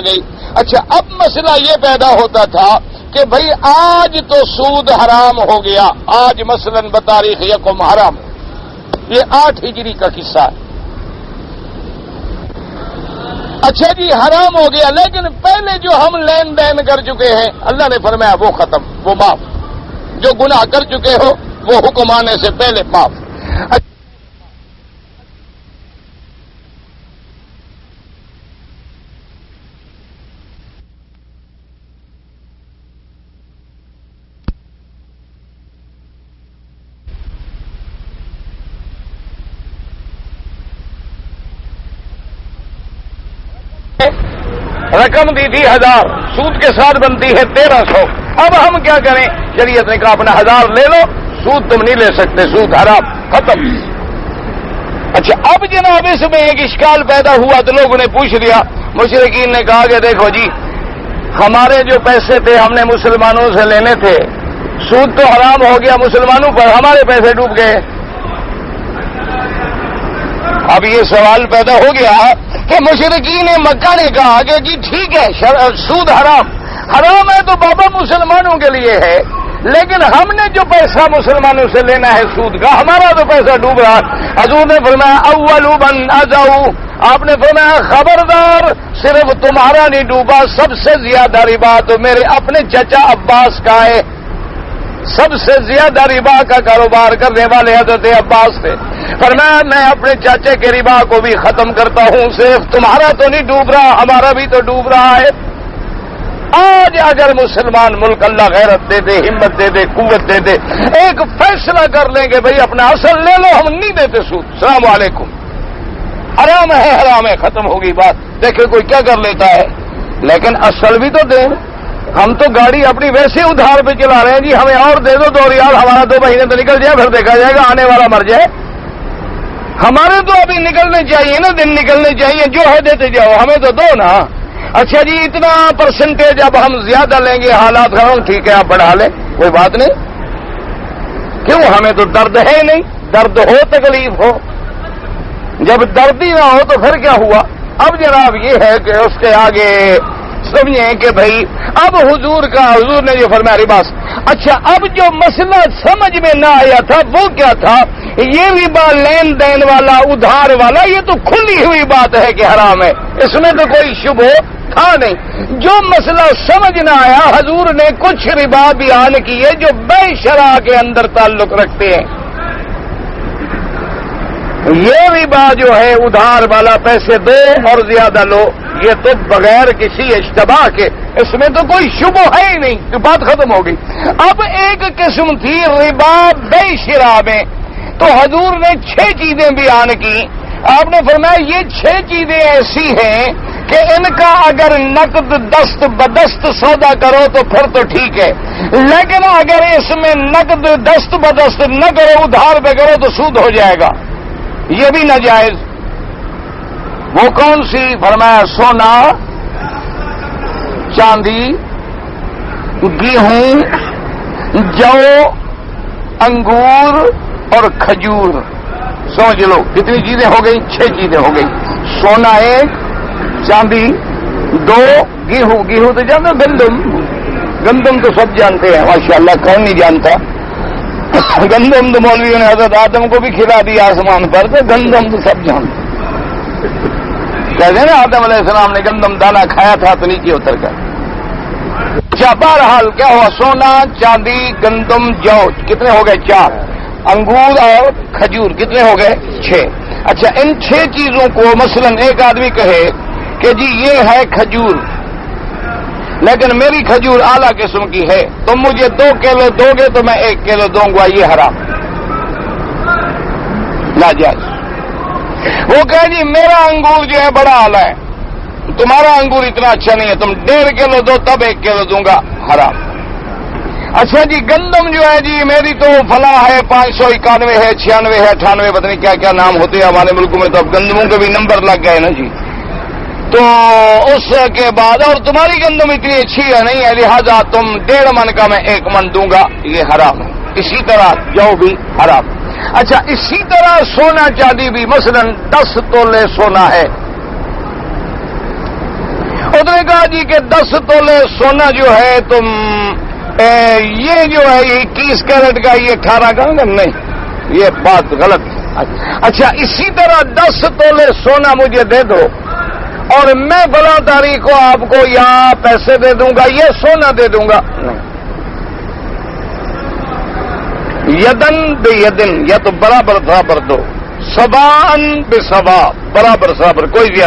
گئی. اچھا اب مسئلہ یہ پیدا ہوتا تھا کہ بھئی آج تو سود حرام ہو گیا، آج مثلا بتاریخ یکم حرام، یہ 8 ہجری کا قصہ ہے. اچھا جی حرام ہو گیا، لیکن پہلے جو ہم لین دین کر چکے ہیں اللہ نے فرمایا وہ ختم، وہ معاف. جو گناہ کر چکے ہو وہ حکم آنے سے پہلے معاف. رقم دی تھی 1000، سود کے ساتھ بنتی ہے 1300. اب ہم کیا کریں؟ شریعت نے کہا اپنا 1000 لے لو، سود تم نہیں لے سکتے، سود حرام، ختم. اچھا اب جناب اس میں ایک اشکال پیدا ہوا تو لوگوں نے پوچھ لیا، مشرکین نے کہا کہ دیکھو جی ہمارے جو پیسے تھے ہم نے مسلمانوں سے لینے تھے، سود تو حرام ہو گیا مسلمانوں پر، ہمارے پیسے ڈوب گئے. اب یہ سوال پیدا ہو گیا کہ مشرکین مکہ نے کہا کہ جی ٹھیک ہے سود حرام ہے تو بابا مسلمانوں کے لیے ہے، لیکن ہم نے جو پیسہ مسلمانوں سے لینا ہے سود کا، ہمارا تو پیسہ ڈوب رہا. حضور نے فرمایا اول من اجاؤ، آپ نے فرمایا خبردار، صرف تمہارا نہیں ڈوبا، سب سے زیادہ ربا تو میرے اپنے چچا عباس کا ہے. سب سے زیادہ ربا کا کاروبار کرنے والے حضرت عباس تھے. فرمایا میں اپنے چاچے کے ربا کو بھی ختم کرتا ہوں، صرف تمہارا تو نہیں ڈوب رہا، ہمارا بھی تو ڈوب رہا ہے. آج اگر مسلمان ملک اللہ غیرت دے دے، ہمت دے دے، قوت دے دے، ایک فیصلہ کر لیں کہ بھئی اپنا اصل لے لو، ہم نہیں دیتے سود، السلام علیکم، حرام ہے حرام ہے، ختم ہوگی بات. دیکھیں کوئی کیا کر لیتا ہے، لیکن اصل بھی تو دیں. ہم تو گاڑی اپنی ویسے ادھار پہ چلا رہے ہیں جی، ہمیں اور دے دو 2 ریال، ہمارا 2 مہینے تو نکل جائے، پھر دیکھا جائے گا آنے والا مر جائے. ہمارے تو ابھی نکلنے چاہیے نا، دن نکلنے چاہیے، جو ہے دیتے جاؤ، ہمیں تو دو نا. اچھا جی اتنا پرسنٹیج اب ہم زیادہ لیں گے، حالات خراب، ٹھیک ہے آپ بڑھا لیں، کوئی بات نہیں. کیوں؟ ہمیں تو درد ہے نہیں، درد ہو تکلیف ہو، جب درد ہی نہ ہو تو پھر کیا ہوا. اب جناب یہ ہے کہ اس کے آگے سمجھیں کہ بھائی اب حضور نے جو فرمایا ربا. اچھا اب جو مسئلہ سمجھ میں نہ آیا تھا وہ کیا تھا؟ یہ ربا لین دین والا، ادھار والا، یہ تو کھلی ہوئی بات ہے کہ حرام ہے، اس میں تو کوئی شبہ تھا نہیں. جو مسئلہ سمجھ نہ آیا حضور نے کچھ ربا بیان کیے جو بے شرع کے اندر تعلق رکھتے ہیں. یہ ربا جو ہے ادھار والا، پیسے دو اور زیادہ لو، یہ تو بغیر کسی اشتباہ کے، اس میں تو کوئی شبہ ہے ہی نہیں، تو بات ختم ہو گئی. اب ایک قسم تھی ربا بے شرع میں، تو حضور نے 6 چیزیں بیان کی. آپ نے فرمایا یہ 6 چیزیں ایسی ہیں کہ ان کا اگر نقد دست بدست سودا کرو تو پھر تو ٹھیک ہے، لیکن اگر اس میں نقد دست بدست نہ کرو، ادھار پہ کرو تو سود ہو جائے گا، یہ بھی ناجائز. وہ کون سی؟ فرمایا سونا، چاندی، گیہوں، جو، انگور اور کھجور. سمجھ لو کتنی چیزیں ہو گئی؟ 6 چیزیں ہو گئی. سونا 1، چاندی 2، گیہوں تو جانتے، گندم تو سب جانتے ہیں ماشاءاللہ، کون نہیں جانتا. گندم تو مولویوں نے حضرت آدم کو بھی کھلا دیا آسمان پر، تو گندم تو سب جانتے کہتے ہیں نا آدم علیہ السلام نے گندم دانا کھایا تھا تو نیچے اتر کر۔ اچھا بہرحال کیا ہوا، سونا چاندی گندم جو کتنے ہو گئے؟ 4، انگور اور کھجور کتنے ہو گئے؟ 6۔ اچھا ان 6 چیزوں کو مثلا ایک آدمی کہے کہ جی یہ ہے کھجور لیکن میری کھجور اعلیٰ قسم کی ہے، تم مجھے 2 کلو دو گے تو میں 1 کلو دوں گا، یہ حرام ناجائز۔ وہ کہے جی میرا انگور جو ہے بڑا اعلیٰ ہے، تمہارا انگور اتنا اچھا نہیں ہے، تم 1.5 کلو دو تب 1 کلو دوں گا، حرام۔ اچھا جی گندم جو ہے جی میری تو فلاں ہے 591 ہے 96 ہے 98 پتہ نہیں کیا کیا نام ہوتے ہیں ہمارے ملک میں، تو اب گندموں کے بھی نمبر لگ گئے نا جی، تو اس کے بعد اور تمہاری گندم اتنی اچھی ہے نہیں ہے لہذا تم 1.5 من کا میں 1 من دوں گا، یہ حرام ہے۔ اسی طرح جو بھی حرام۔ اچھا اسی طرح سونا چاندی بھی، مثلا 10 تولے سونا ہے، اس نے کہا جی کہ 10 تولے سونا جو ہے تم یہ جو ہے 21 کیرٹ کا، یہ 18 کا نہیں، یہ بات غلط ہے۔ اچھا اسی طرح 10 تولے سونا مجھے دے دو اور میں فلاں تاریخ کو آپ کو یہاں پیسے دے دوں گا، یہ سونا دے دوں گا، یدن بے یدن، یا تو برابر برابر دو، سبان بے سبا، برابر برابر کوئی بھی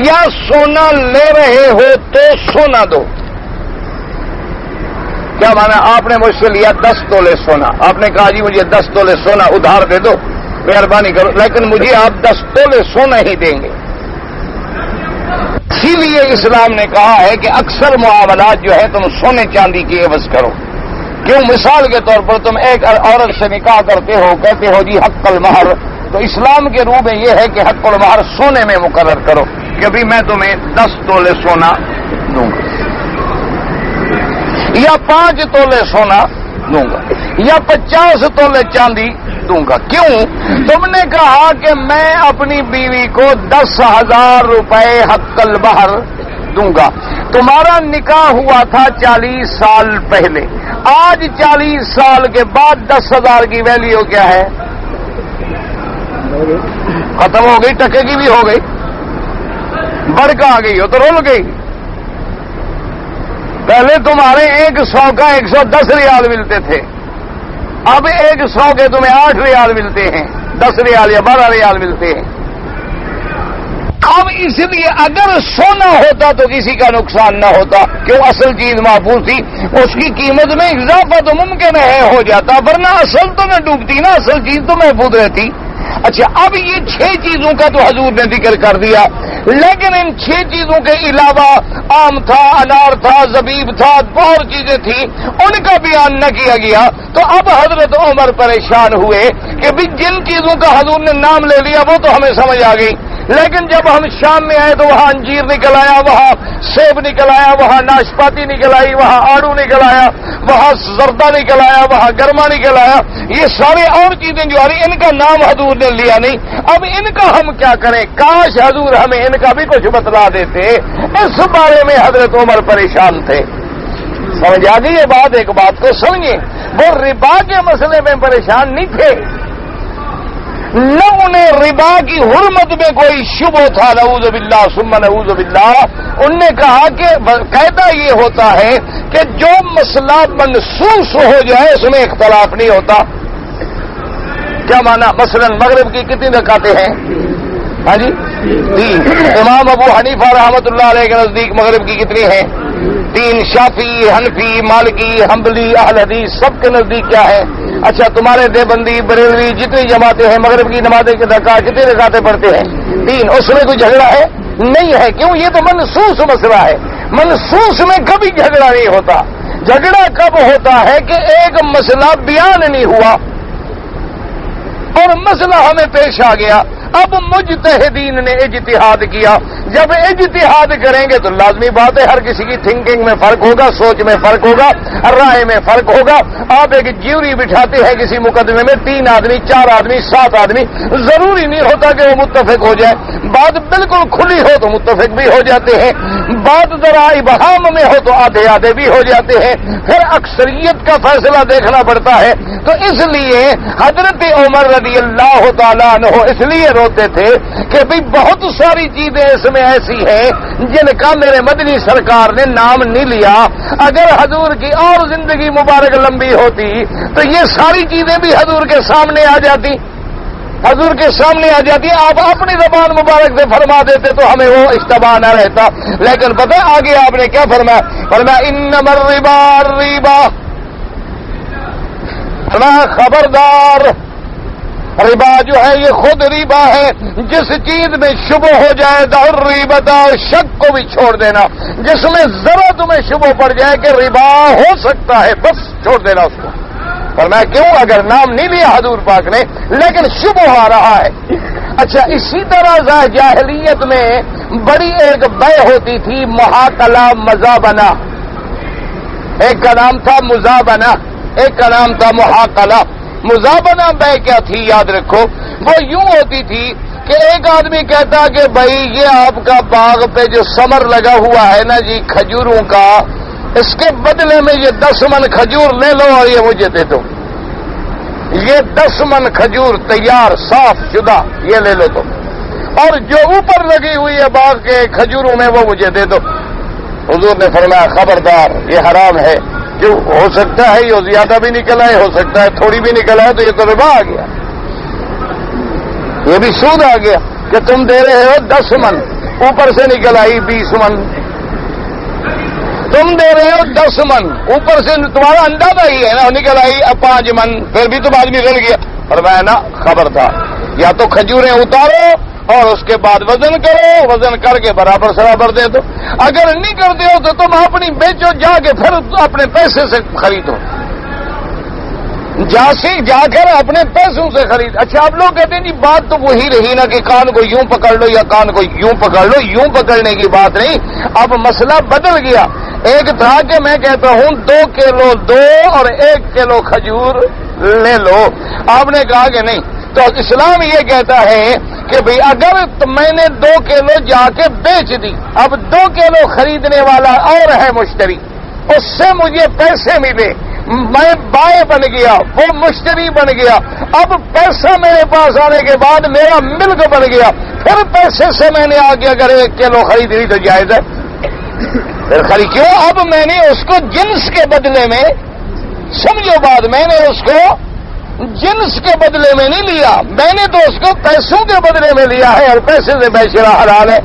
یا سونا لے رہے ہو تو سونا دو۔ کیا مانا؟ آپ نے مجھ سے لیا 10 تولے سونا، آپ نے کہا جی مجھے 10 تولے سونا ادھار دے دو، مہربانی کرو، لیکن مجھے آپ 10 تولے سونا ہی دیں گے۔ اسی لیے اسلام نے کہا ہے کہ اکثر معاملات جو ہے تم سونے چاندی کی عوض کرو۔ کیوں؟ مثال کے طور پر تم ایک عورت سے نکاح کرتے ہو، کہتے ہو جی حق المہر، تو اسلام کے روح میں یہ ہے کہ حق المہر سونے میں مقرر کرو کہ ابھی میں تمہیں 10 تولے سونا دوں گا یا 5 تولے سونا دوں گا یا 50 تولے چاندی دوں گا۔ کیوں؟ تم نے کہا کہ میں اپنی بیوی کو 10,000 روپے حق المہر دوں گا، تمہارا نکاح ہوا تھا 40 سال پہلے، آج 40 سال کے بعد 10,000 کی ویلیو کیا ہے؟ ختم ہو گئی، ٹکے کی بھی ہو گئی، بڑھ کے آ گئی ہو تو رول گئی۔ پہلے تمہارے 100 کا 110 ریال ملتے تھے، اب 100 کے تمہیں 8 ریال ملتے ہیں، 10 ریال یا 12 ریال ملتے ہیں۔ اب اس لیے اگر سونا ہوتا تو کسی کا نقصان نہ ہوتا، کیوں؟ اصل چیز محفوظ تھی، اس کی قیمت میں اضافہ تو ممکن ہے ہو جاتا، ورنہ اصل تو نہ ڈوبتی نا، اصل چیز تو محفوظ رہتی۔ اچھا اب یہ 6 چیزوں کا تو حضور نے ذکر کر دیا، لیکن ان 6 چیزوں کے علاوہ آم تھا، انار تھا، زبیب تھا، اور چیزیں تھیں، ان کا بیان نہ کیا گیا۔ تو اب حضرت عمر پریشان ہوئے کہ بھی جن چیزوں کا حضور نے نام لے لیا وہ تو ہمیں سمجھ آ گئی، لیکن جب ہم شام میں آئے تو وہاں انجیر نکل آیا، وہاں سیب نکل آیا، وہاں ناشپاتی نکل آئی، وہاں آڑو نکل آیا، وہاں زردہ نکل آیا، وہاں گرما نکل آیا، یہ سارے اور چیزیں جو آ رہی ان کا نام حضور نے لیا نہیں۔ اب ان کا ہم کیا کریں؟ کاش حضور ہمیں ان کا بھی کچھ بتلا دیتے، اس بارے میں حضرت عمر پریشان تھے۔ سمجھ آ گئی یہ بات؟ ایک بات کو سمجھیں، وہ ربا کے مسئلے میں پریشان نہیں تھے، نہ انہیں ربا کی حرمت میں کوئی شبہ تھا، نعوذ باللہ ثم نعوذ باللہ۔ انہوں نے کہا کہ قاعدہ یہ ہوتا ہے کہ جو مسئلہ منسوخ ہو جائے اس میں اختلاف نہیں ہوتا۔ کیا مانا؟ مثلا مغرب کی کتنی رکعتیں ہیں؟ ہاں جی 3۔ امام ابو حنیفہ رحمۃ اللہ علیہ کے نزدیک مغرب کی کتنی ہیں؟ 3۔ شافعی، حنفی، مالکی، حنبلی، اہل حدیث سب کے نزدیک کیا ہے؟ اچھا تمہارے دیوبندی، بریلوی جتنی جماعتیں ہیں مغرب کی نماز کی رکعت کتنی رکعتیں پڑھتے ہیں؟ 3۔ اس میں کوئی جھگڑا ہے؟ نہیں ہے۔ کیوں؟ یہ تو منسوخ مسئلہ ہے، منسوخ میں کبھی جھگڑا نہیں ہوتا۔ جھگڑا کب ہوتا ہے کہ ایک مسئلہ بیان نہیں ہوا اور مسئلہ ہمیں پیش آ گیا، اب مجتہدین نے اجتہاد کیا، جب اجتہاد کریں گے تو لازمی بات ہے ہر کسی کی تھنکنگ میں فرق ہوگا، سوچ میں فرق ہوگا، رائے میں فرق ہوگا۔ آپ ایک جیوری بٹھاتے ہیں کسی مقدمے میں، 3 آدمی، 4 آدمی، 7 آدمی، ضروری نہیں ہوتا کہ وہ متفق ہو جائے۔ بات بالکل کھلی ہو تو متفق بھی ہو جاتے ہیں، بات ذرا ابہام میں ہو تو آدھے آدھے بھی ہو جاتے ہیں۔ پھر اکثریت کا فیصلہ دیکھنا پڑتا ہے، تو اس لیے حضرت عمر رضی اللہ تعالیٰ عنہ اس لیے روتے تھے کہ بھئی بہت ساری چیزیں اس میں ایسی ہیں جن کا میرے مدنی سرکار نے نام نہیں لیا. اگر حضور کی اور زندگی مبارک لمبی ہوتی تو یہ ساری چیزیں بھی حضور کے سامنے آ جاتی، حضور کے سامنے آ جاتی. آپ اپنی زبان مبارک سے فرما دیتے تو ہمیں وہ اشتباہ نہ رہتا. لیکن پتہ آگے آپ نے کیا فرمایا؟ فرمایا انما الربا الربا، خبردار ربا جو ہے یہ خود ربا ہے. جس چیز میں شبہ ہو جائے تو ربا، شک کو بھی چھوڑ دینا. جس میں ذرا تمہیں شبہ پڑ جائے کہ ربا ہو سکتا ہے بس چھوڑ دینا اس کو. فرمایا کیوں؟ اگر نام نہیں لیا حضور پاک نے لیکن شبہ آ رہا ہے. اچھا اسی طرح جاہلیت میں بڑی ایک بے ہوتی تھی محاکلہ مزابنہ. ایک کا نام تھا مزابنہ، ایک کا نام تھا محاکلہ. مزابنہ بے کیا تھی یاد رکھو، وہ یوں ہوتی تھی کہ ایک آدمی کہتا کہ بھائی یہ آپ کا باغ پہ جو ثمر لگا ہوا ہے نا جی کھجوروں کا، اس کے بدلے میں یہ 10 من کھجور لے لو اور یہ مجھے دے دو. یہ 10 من کھجور تیار صاف شدہ یہ لے لو تم، اور جو اوپر لگی ہوئی ہے باغ کے کھجوروں میں وہ مجھے دے دو. حضور نے فرمایا خبردار یہ حرام ہے. جو ہو سکتا ہے یہ زیادہ بھی نکل آئے، ہو سکتا ہے تھوڑی بھی نکل آئے، تو یہ تو ربا آ گیا، یہ بھی سود آ گیا کہ تم دے رہے ہو 10 من، اوپر سے نکل آئی 20 من. تم دے رہے ہو 10 من، اوپر سے تمہارا اندازہ ہی ہے نا نکل آئی 5 من، پھر بھی تم آدمی رل گیا. فرمایا نا خبردار، یا تو کھجوریں اتارو اور اس کے بعد وزن کرو، وزن کر کے برابر سرابر دے دو. اگر نہیں کرتے ہو تو تم اپنی بیچو جا کے، پھر اپنے پیسے سے خریدو، جا کر اپنے پیسوں سے خرید. اچھا آپ لوگ کہتے ہیں جی بات تو وہی رہی نا کہ کان کو یوں پکڑ لو یا کان کو یوں پکڑ لو. یوں پکڑنے کی بات نہیں، اب مسئلہ بدل گیا. ایک تھا کہ میں کہتا ہوں 2 کلو دو اور 1 کلو کھجور لے لو. آپ نے کہا کہ نہیں، تو اسلام یہ کہتا ہے کہ بھئی اگر میں نے 2 کلو جا کے بیچ دی، اب 2 کلو خریدنے والا اور ہے مشتری، اس سے مجھے پیسے ملے، میں بائیں بن گیا، وہ مشتری بن گیا. اب پیسہ میرے پاس آنے کے بعد میرا ملک بن گیا، پھر پیسے سے میں نے آگے اگر 1 کلو خرید لی تو جائز ہے. پھر خرید کیوں؟ اب میں نے اس کو جنس کے بدلے میں، سمجھو بات، میں نے اس کو جنس کے بدلے میں نہیں لیا، میں نے تو اس کو پیسوں کے بدلے میں لیا ہے، اور پیسے سے بے شرا حلال ہے.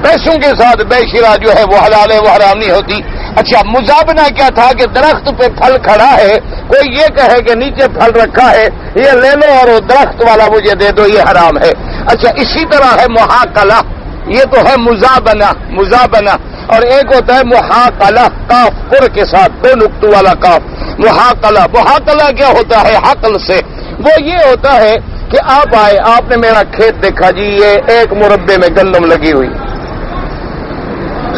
پیسوں کے ساتھ بے شرا جو ہے وہ حلال ہے، وہ حرام نہیں ہوتی. اچھا مزابنہ کیا تھا کہ درخت پہ پھل کھڑا ہے، کوئی یہ کہے کہ نیچے پھل رکھا ہے یہ لے لو اور وہ درخت والا مجھے دے دو، یہ حرام ہے. اچھا اسی طرح ہے محاکلہ، یہ تو ہے مزابنہ، مزابنہ. اور ایک ہوتا ہے محاکلہ، کاف پر کے ساتھ 2 نقطوں والا کاف. محاکلہ، محاکلہ کیا ہوتا ہے حقل سے؟ وہ یہ ہوتا ہے کہ آپ آئے، آپ نے میرا کھیت دیکھا جی یہ 1 مربے میں گندم لگی ہوئی.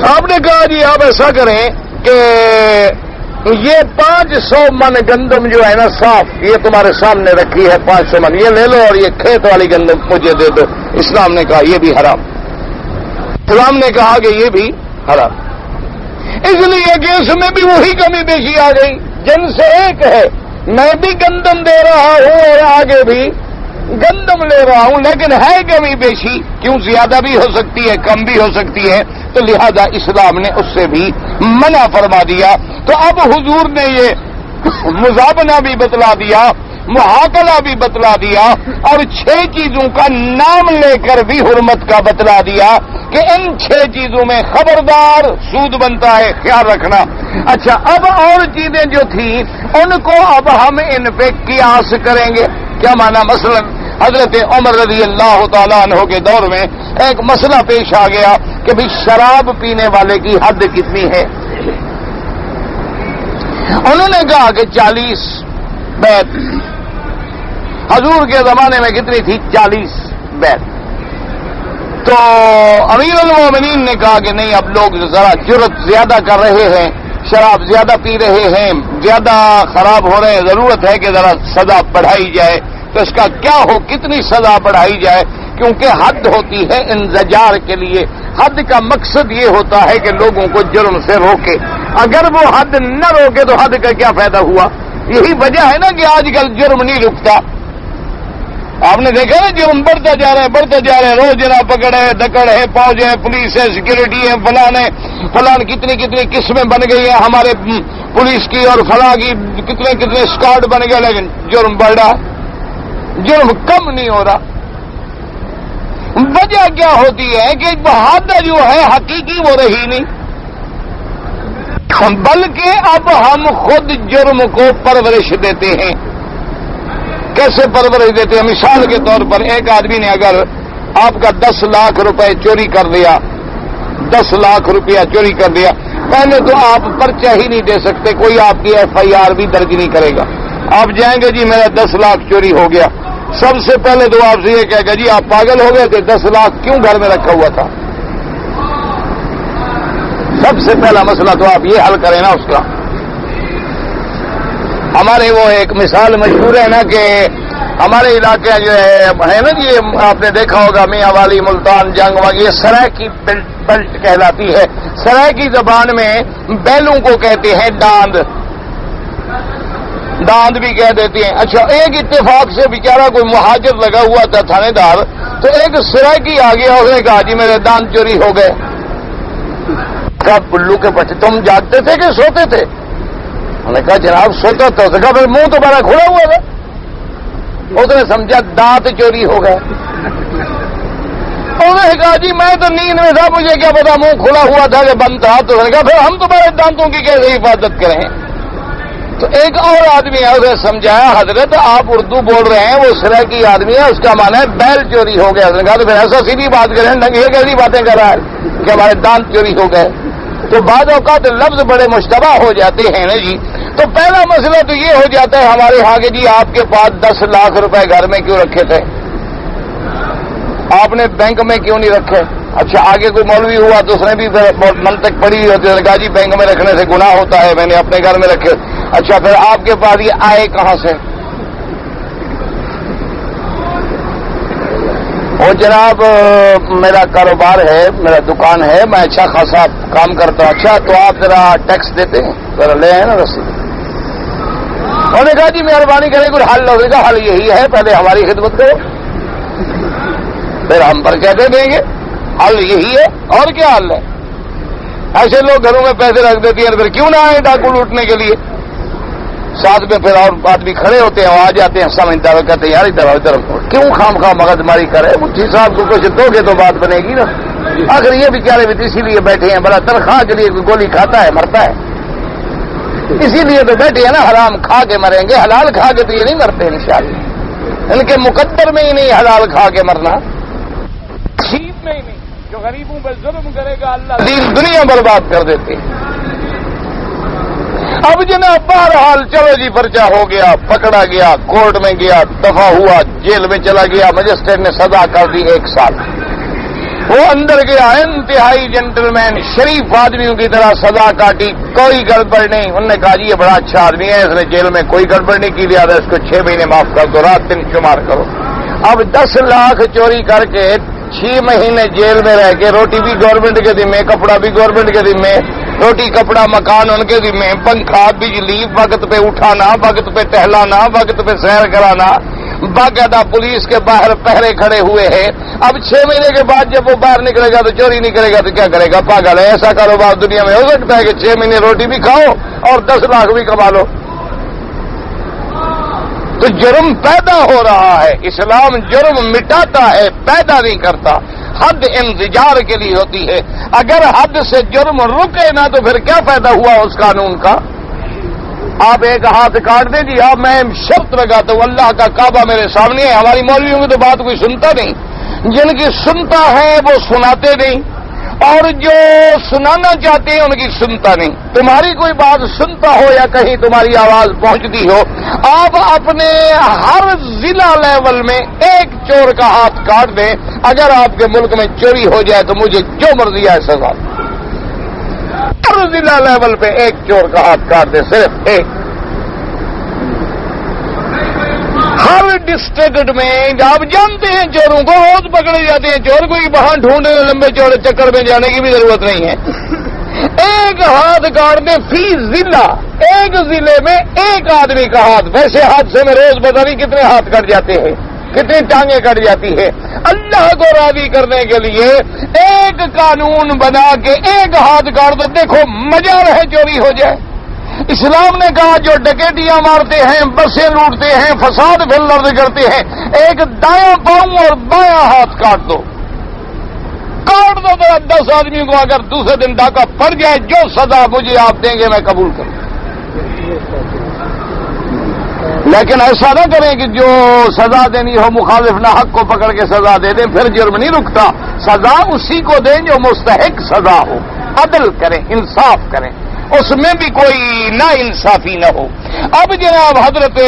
آپ نے کہا جی آپ ایسا کریں کہ یہ 500 من گندم جو ہے نا صاف، یہ تمہارے سامنے رکھی ہے 500 من، یہ لے لو اور یہ کھیت والی گندم مجھے دے دو. اسلام نے کہا یہ بھی حرام. اسلام نے کہا کہ یہ بھی حرام، اس لیے کہ اس میں بھی وہی کمی بیشی آ گئی. جن سے ایک ہے، میں بھی گندم دے رہا ہوں اور آگے بھی گندم لے رہا ہوں، لیکن ہے کمی بیشی، کیوں زیادہ بھی ہو سکتی ہے کم بھی ہو سکتی ہے، تو لہذا اسلام نے اس سے بھی منع فرما دیا. تو اب حضور نے یہ مزابنہ بھی بتلا دیا، محاکلہ بھی بتلا دیا، اور 6 چیزوں کا نام لے کر بھی حرمت کا بتلا دیا کہ ان 6 چیزوں میں خبردار سود بنتا ہے، خیال رکھنا. اچھا اب اور چیزیں جو تھیں ان کو اب ہم ان پہ قیاس کریں گے. کیا مانا؟ مثلا حضرت عمر رضی اللہ تعالیٰ عنہ کے دور میں ایک مسئلہ پیش آ گیا کہ بھی شراب پینے والے کی حد کتنی ہے. انہوں نے کہا کہ 40 بیت. حضور کے زمانے میں کتنی تھی؟ 40 بیت. تو امیر المومنین نے کہا کہ نہیں، اب لوگ ذرا جرت زیادہ کر رہے ہیں، شراب زیادہ پی رہے ہیں، زیادہ خراب ہو رہے ہیں، ضرورت ہے کہ ذرا سزا بڑھائی جائے. تو اس کا کیا ہو، کتنی سزا بڑھائی جائے؟ کیونکہ حد ہوتی ہے انزجار کے لیے. حد کا مقصد یہ ہوتا ہے کہ لوگوں کو جرم سے روکے. اگر وہ حد نہ روکے تو حد کا کیا فائدہ ہوا؟ یہی وجہ ہے نا کہ آج کل جرم نہیں رکتا. آپ نے دیکھا نا جرم بڑھتا جا رہا ہے, روز جناب پکڑ ہے, دکڑ ہے, فوج ہے, پولیس ہے, سیکورٹی ہے, فلان کتنی قسمیں بن گئی ہیں ہمارے پولیس کی اور فلاں کی, کتنے اسکواڈ بن گئے, لیکن جرم بڑھ رہا, جرم کم نہیں ہو رہا. وجہ کیا ہوتی ہے کہ حد جو ہے حقیقی وہ رہی نہیں, بلکہ اب ہم خود جرم کو پرورش دیتے ہیں. کیسے پرورش دیتے ہیں؟ مثال کے طور پر ایک آدمی نے اگر آپ کا 10 لاکھ روپے چوری کر دیا, 10 لاکھ روپیہ چوری کر دیا, پہلے تو آپ پرچہ ہی نہیں دے سکتے, کوئی آپ کی FIR بھی درج نہیں کرے گا. آپ جائیں گے جی میرا 10 لاکھ چوری ہو گیا, سب سے پہلے تو آپ سے یہ کہے گا جی آپ پاگل ہو گئے تھے, 10 لاکھ کیوں گھر میں رکھا ہوا تھا. سب سے پہلا مسئلہ تو آپ یہ حل کریں نا اس کا. ہمارے وہ ایک مثال مشہور ہے نا کہ ہمارے علاقے جو ہے نا جی, آپ نے دیکھا ہوگا میاں والی, ملتان, جنگ وغیرہ, یہ سرائے کی بیلٹ کہلاتی ہے. سرائے کی زبان میں بیلوں کو کہتے ہیں ڈاند بھی کہہ دیتے ہیں. اچھا, ایک اتفاق سے بیچارہ کوئی مہاجر لگا ہوا تھا تھانے دار, تو ایک سرائکی آ گیا, اس نے کہا جی میرے داند چوری ہو گئے. کہا پلو کے بچے تم جاگتے تھے کہ سوتے تھے؟ انہوں نے کہا جناب سوتا تھا. اس نے کہا پھر منہ تو بڑا کھلا ہوا تھا. اس نے سمجھا دانت چوری ہو گئے. انہوں نے کہا جی میں تو نیند میں تھا, مجھے کیا پتا منہ کھلا ہوا تھا کہ بند تھا. تو اس نے کہا پھر ہم تمہارے دانتوں کی کیسے حفاظت کریں. تو ایک اور آدمی ہے, اسے سمجھایا حضرت آپ اردو بول رہے ہیں, وہ سرائکی آدمی ہے, اس کا معنی ہے بیل چوری ہو گیا. اس نے کہا تو پھر ایسا سیدھی بات کریں, یہ کیسی باتیں کر رہا ہے کہ ہمارے دانت چوری ہو گئے. تو بعض اوقات لفظ بڑے مشتبہ ہو جاتے ہیں نا جی. تو پہلا مسئلہ تو یہ ہو جاتا ہے ہمارے ہاں کہ جی آپ کے پاس 10 لاکھ روپے گھر میں کیوں رکھے تھے, آپ نے بینک میں کیوں نہیں رکھے. اچھا, آگے کوئی مولوی ہوا تو اس نے بھی منطق پڑھی ہوتی ہے, کہا جی بینک میں رکھنے سے گناہ ہوتا ہے, میں نے اپنے گھر میں رکھے. اچھا, پھر آپ کے پاس یہ آئے کہاں سے؟ وہ جناب میرا کاروبار ہے, میرا دکان ہے, میں اچھا خاصا کام کرتا ہوں. اچھا, تو آپ ذرا ٹیکس دیتے ہیں, ذرا لے ہیں نا رسید. انہوں نے کہا جی مہربانی کریں کوئی حل ہوگا. کا حل یہی ہے, پہلے ہماری خدمت کرو, پھر ہم پر کیا دے دیں گے. حل یہی ہے, اور کیا حل ہے. ایسے لوگ گھروں میں پیسے رکھ دیتے ہیں, پھر کیوں نہ آئے ڈاکو لوٹنے کے لیے. ساتھ میں پھر اور آدمی کھڑے ہوتے ہیں, وہ آ جاتے ہیں, سمجھدار کہتے ہیں یار ادھر کیوں خام خواہ مغد ماری کرے. مفتی صاحب کو کچھ دو گے تو بات بنے گی نا. آخر یہ بیچارے بھی اسی لیے بیٹھے ہیں, بڑا تنخواہ کے لیے کوئی گولی کھاتا ہے مرتا ہے, اسی لیے تو بیٹھے ہیں نا. حرام کھا کے مریں گے, حلال کھا کے تو یہ نہیں مرتے انشاءاللہ. ان کے مقدر میں ہی نہیں حلال کھا کے مرنا, نصیب میں ہی نہیں. جو غریبوں پہ ظلم کرے گا اللہ دین دنیا برباد کر دیتے ہیں. اب جناب بہرحال چلو جی پرچہ ہو گیا, پکڑا گیا, کورٹ میں گیا, دفع ہوا, جیل میں چلا گیا, مجسٹریٹ نے سزا کر دی 1 سال. وہ اندر گیا, انتہائی جنٹلمین شریف آدمیوں کی طرح سزا کاٹی, کوئی گڑبڑ نہیں. انہوں نے کہا جی یہ بڑا اچھا آدمی ہے, اس نے جیل میں کوئی گڑبڑ نہیں کی, لیا اس کو 6 مہینے معاف کر دو, رات دن شمار کرو. اب 10 لاکھ چوری کر کے 6 مہینے جیل میں رہ کے, روٹی بھی گورنمنٹ کے ذمے, کپڑا بھی گورنمنٹ کے ذمے, روٹی کپڑا مکان ان کے ذمے, پنکھا بجلی وقت پہ اٹھانا, وقت پہ ٹہلانا, وقت پہ سیر کرانا, باقاعدہ پولیس کے باہر پہرے کھڑے ہوئے ہیں. اب 6 مہینے کے بعد جب وہ باہر نکلے گا تو چوری نہیں کرے گا تو کیا کرے گا؟ پاگل ہے. ایسا کاروبار دنیا میں ہو سکتا ہے کہ 6 مہینے روٹی بھی کھاؤ اور 10 لاکھ بھی کما لو؟ تو جرم پیدا ہو رہا ہے. اسلام جرم مٹاتا ہے, پیدا نہیں کرتا. حد انزجار کے لیے ہوتی ہے. اگر حد سے جرم رکے نہ تو پھر کیا فائدہ ہوا اس قانون کا؟ آپ ایک ہاتھ کاٹ دیں جی, آپ میں شرط لگاتا ہوں, اللہ کا کعبہ میرے سامنے ہے. ہماری مولویوں کی تو بات کوئی سنتا نہیں, جن کی سنتا ہے وہ سناتے نہیں, اور جو سنانا چاہتے ہیں ان کی سنتا نہیں. تمہاری کوئی بات سنتا ہو یا کہیں تمہاری آواز پہنچتی ہو, آپ اپنے ہر ضلع لیول میں ایک چور کا ہاتھ کاٹ دیں. اگر آپ کے ملک میں چوری ہو جائے تو مجھے جو مرضی ہے سزا. ہر ضلع لیول پہ ایک چور کا ہاتھ کاٹ دے, صرف ایک. ہر ڈسٹرکٹ میں آپ جانتے ہیں چوروں کو روز پکڑے جاتے ہیں. چور کوئی وہاں ڈھونڈنے لمبے چوڑے چکر میں جانے کی بھی ضرورت نہیں ہے. ایک ہاتھ کاٹ دے فی ضلع، ایک ضلع میں ایک آدمی کا ہاتھ. ویسے حادثے میں روز پتہ نہیں کتنے ہاتھ کٹ جاتے ہیں، کتنی ٹانگیں کٹ جاتی ہے. اللہ کو راضی کرنے کے لیے ایک قانون بنا کے ایک ہاتھ کاٹ دو، دیکھو مجال ہے چوری ہو جائے. اسلام نے کہا جو ڈکیتیاں مارتے ہیں، بسیں لوٹتے ہیں، فساد فی الارض کرتے ہیں، ایک دایاں پاؤں اور بایاں ہاتھ کاٹ دو. کاٹ دو ذرا 10 آدمی کو، اگر دوسرے دن ڈاکہ پڑ جائے جو سزا مجھے آپ دیں گے میں قبول کروں. لیکن ایسا نہ کریں کہ جو سزا دینی ہو مخالف نہ حق کو پکڑ کے سزا دے دیں، پھر جرم نہیں رکتا. سزا اسی کو دیں جو مستحق سزا ہو. عدل کریں، انصاف کریں، اس میں بھی کوئی نا انصافی نہ ہو. اب جناب حضرت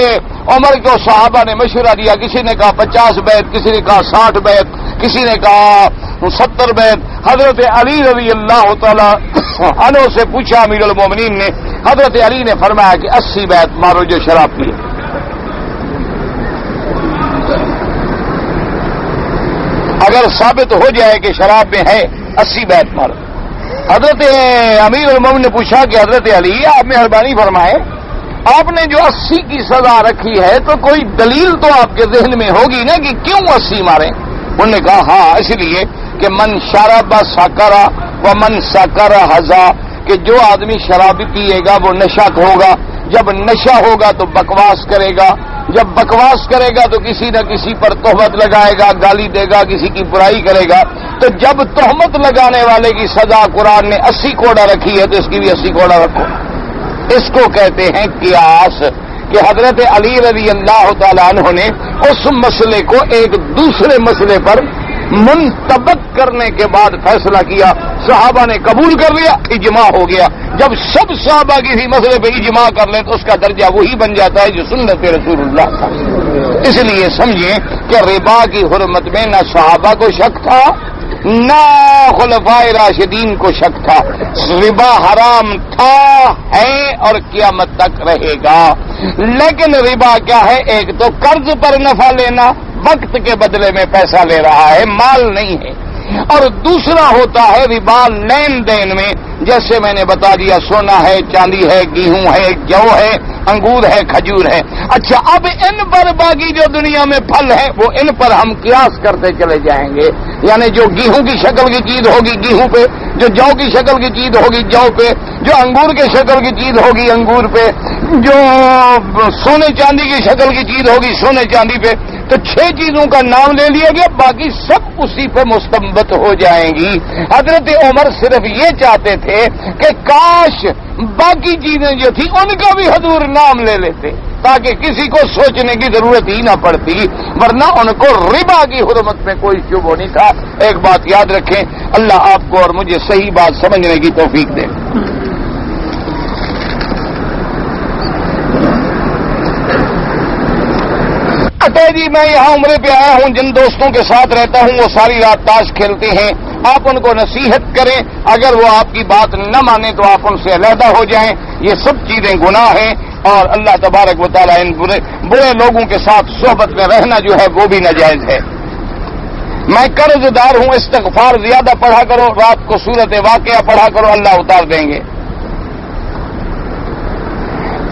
عمر کو صحابہ نے مشورہ دیا، کسی نے کہا 50 بیت، کسی نے کہا 60 بیت، کسی نے کہا 70 بیت. حضرت علی رضی اللہ تعالی عنہ سے پوچھا امیر المومنین نے، حضرت علی نے فرمایا کہ 80 بیت مارو جو شراب پیے. اگر ثابت ہو جائے کہ شراب میں ہے 80 بیت مارو. حضرت امیر المومنین نے پوچھا کہ حضرت علی آپ مہربانی فرمائیں، آپ نے جو 80 کی سزا رکھی ہے تو کوئی دلیل تو آپ کے ذہن میں ہوگی نا کہ کیوں 80 ماریں؟ انہوں نے کہا ہاں اس لیے کہ من شرب سکرا و من سکر ہزا، کہ جو آدمی شرابی پیے گا وہ نشہ ہوگا، جب نشہ ہوگا تو بکواس کرے گا، جب بکواس کرے گا تو کسی نہ کسی پر تہمت لگائے گا، گالی دے گا، کسی کی برائی کرے گا. تو جب تہمت لگانے والے کی سزا قرآن نے 80 کوڑا رکھی ہے تو اس کی بھی 80 کوڑا رکھو. اس کو کہتے ہیں قیاس. کہ حضرت علی رضی اللہ تعالیٰ عنہ نے اس مسئلے کو ایک دوسرے مسئلے پر منطبق کرنے کے بعد فیصلہ کیا، صحابہ نے قبول کر لیا، اجماع ہو گیا. جب سب صحابہ کسی مسئلے پہ اجماع کر لیں تو اس کا درجہ وہی بن جاتا ہے جو سنت رسول اللہ تھا. اس لیے سمجھیں کہ ربا کی حرمت میں نہ صحابہ کو شک تھا نہ خلفائے راشدین کو شک تھا. ربا حرام تھا، ہے اور قیامت تک رہے گا. لیکن ربا کیا ہے؟ ایک تو قرض پر نفع لینا، وقت کے بدلے میں پیسہ لے رہا ہے، مال نہیں ہے. اور دوسرا ہوتا ہے ربا لین دین میں، جیسے میں نے بتا دیا سونا ہے، چاندی ہے، گیہوں ہے، جو ہے، انگور ہے، کھجور ہے. اچھا اب ان پر باقی جو دنیا میں پھل ہے وہ ان پر ہم قیاس کرتے چلے جائیں گے. یعنی جو گیہوں کی شکل کی چیز ہوگی گیہوں پہ، جو جو کی شکل کی چیز ہوگی جو پہ، جو انگور کے شکل کی چیز ہوگی انگور پہ، جو سونے چاندی کی شکل کی چیز ہوگی سونے چاندی پہ. تو 6 چیزوں کا نام لے لیا گیا، باقی سب اسی پہ مستنبت ہو جائیں گی. حضرت عمر صرف یہ چاہتے تھے کہ کاش باقی چیزیں جو تھی ان کا بھی حضور نام لے لیتے تاکہ کسی کو سوچنے کی ضرورت ہی نہ پڑتی، ورنہ ان کو ربا کی حرمت میں کوئی شبہ نہیں تھا. ایک بات یاد رکھیں، اللہ آپ کو اور مجھے صحیح بات سمجھنے کی توفیق دے. جی میں یہاں عمرے پہ آیا ہوں، جن دوستوں کے ساتھ رہتا ہوں وہ ساری رات تاش کھیلتے ہیں. آپ ان کو نصیحت کریں، اگر وہ آپ کی بات نہ مانیں تو آپ ان سے علیحدہ ہو جائیں. یہ سب چیزیں گناہ ہیں اور اللہ تبارک و تعالیٰ ان برے لوگوں کے ساتھ صحبت میں رہنا جو ہے وہ بھی ناجائز ہے. میں قرض دار ہوں، استغفار زیادہ پڑھا کرو، رات کو سورت واقعہ پڑھا کرو، اللہ اتار دیں گے.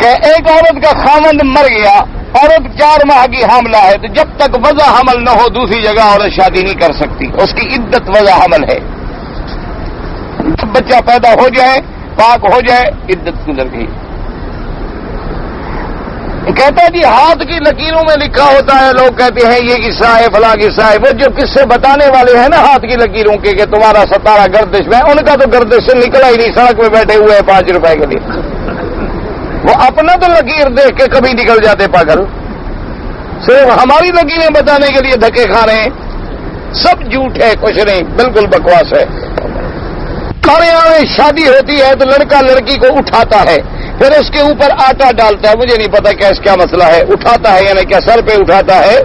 کہ ایک عورت کا خاوند مر گیا، عورت 4 ماہ کی حاملہ ہے، تو جب تک وضع حمل نہ ہو دوسری جگہ عورت شادی نہیں کر سکتی، اس کی عدت وضع حمل ہے. جب بچہ پیدا ہو جائے، پاک ہو جائے، عدت گزر گئی. کہتا ہے جی ہاتھ کی لکیروں میں لکھا ہوتا ہے، لوگ کہتے ہیں یہ قصہ ہے فلاں قصہ ہے. وہ جو قصے بتانے والے ہیں نا ہاتھ کی لکیروں کے کہ تمہارا ستارہ گردش میں، ان کا تو گردش سے نکلا ہی نہیں، سڑک پہ بیٹھے ہوئے ہیں 5 روپے کے لیے. وہ اپنا تو لکیر دیکھ کے کبھی نکل جاتے پاگل، صرف ہماری لکیریں بتانے کے لیے دھکے کھا رہے ہیں. سب جھوٹ ہے، کچھ نہیں، بالکل بکواس ہے. ہمارے یہاں شادی ہوتی ہے تو لڑکا لڑکی کو اٹھاتا ہے، پھر اس کے اوپر آٹا ڈالتا ہے. مجھے نہیں پتا کیا مسئلہ ہے، اٹھاتا ہے یعنی کیا سر پہ اٹھاتا ہے؟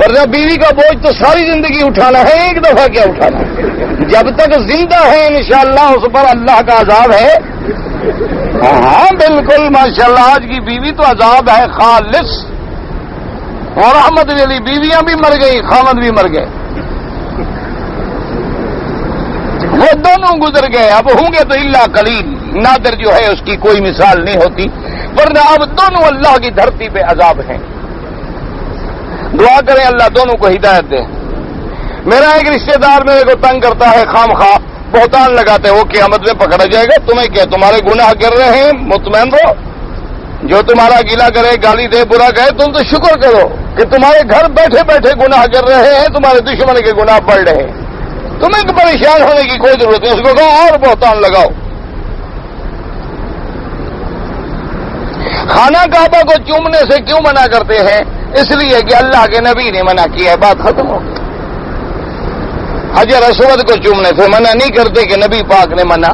ورنہ بیوی کا بوجھ تو ساری زندگی اٹھانا ہے، ایک دفعہ کیا اٹھانا ہے؟ جب تک زندہ ہے انشاءاللہ اس پر اللہ کا عذاب ہے. ہاں بالکل ماشاءاللہ، آج کی بیوی تو عذاب ہے خالص. اور احمد علی بیویاں بھی مر گئی، خامد بھی مر گئے. وہ دونوں گزر گئے، اب ہوں گے تو اللہ قلیل، نادر جو ہے اس کی کوئی مثال نہیں ہوتی، ورنہ اب دونوں اللہ کی دھرتی پہ عذاب ہیں۔ دعا کریں اللہ دونوں کو ہدایت دے۔ میرا ایک رشتہ دار میرے کو تنگ کرتا ہے، خام خواہ بہتان لگاتے وہ قیامت میں پکڑا جائے گا، تمہیں کیا تمہارے گناہ گر رہے ہیں، مطمئن رہو، جو تمہارا گیلا کرے، گالی دے، برا کہے، تم تو شکر کرو کہ تمہارے گھر بیٹھے بیٹھے گناہ کر رہے ہیں، تمہارے دشمن کے گناہ بڑھ رہے ہیں، تمہیں پریشان ہونے کی کوئی ضرورت نہیں، اس کو کہو اور بہتان لگاؤ۔ خانہ کعبہ کو چومنے سے کیوں منع کرتے ہیں؟ اس لیے کہ اللہ کے نبی نے منع کیا ہے، بات ختم ہو گئی۔ حجر اسود کو چومنے سے منع نہیں کرتے کہ نبی پاک نے منع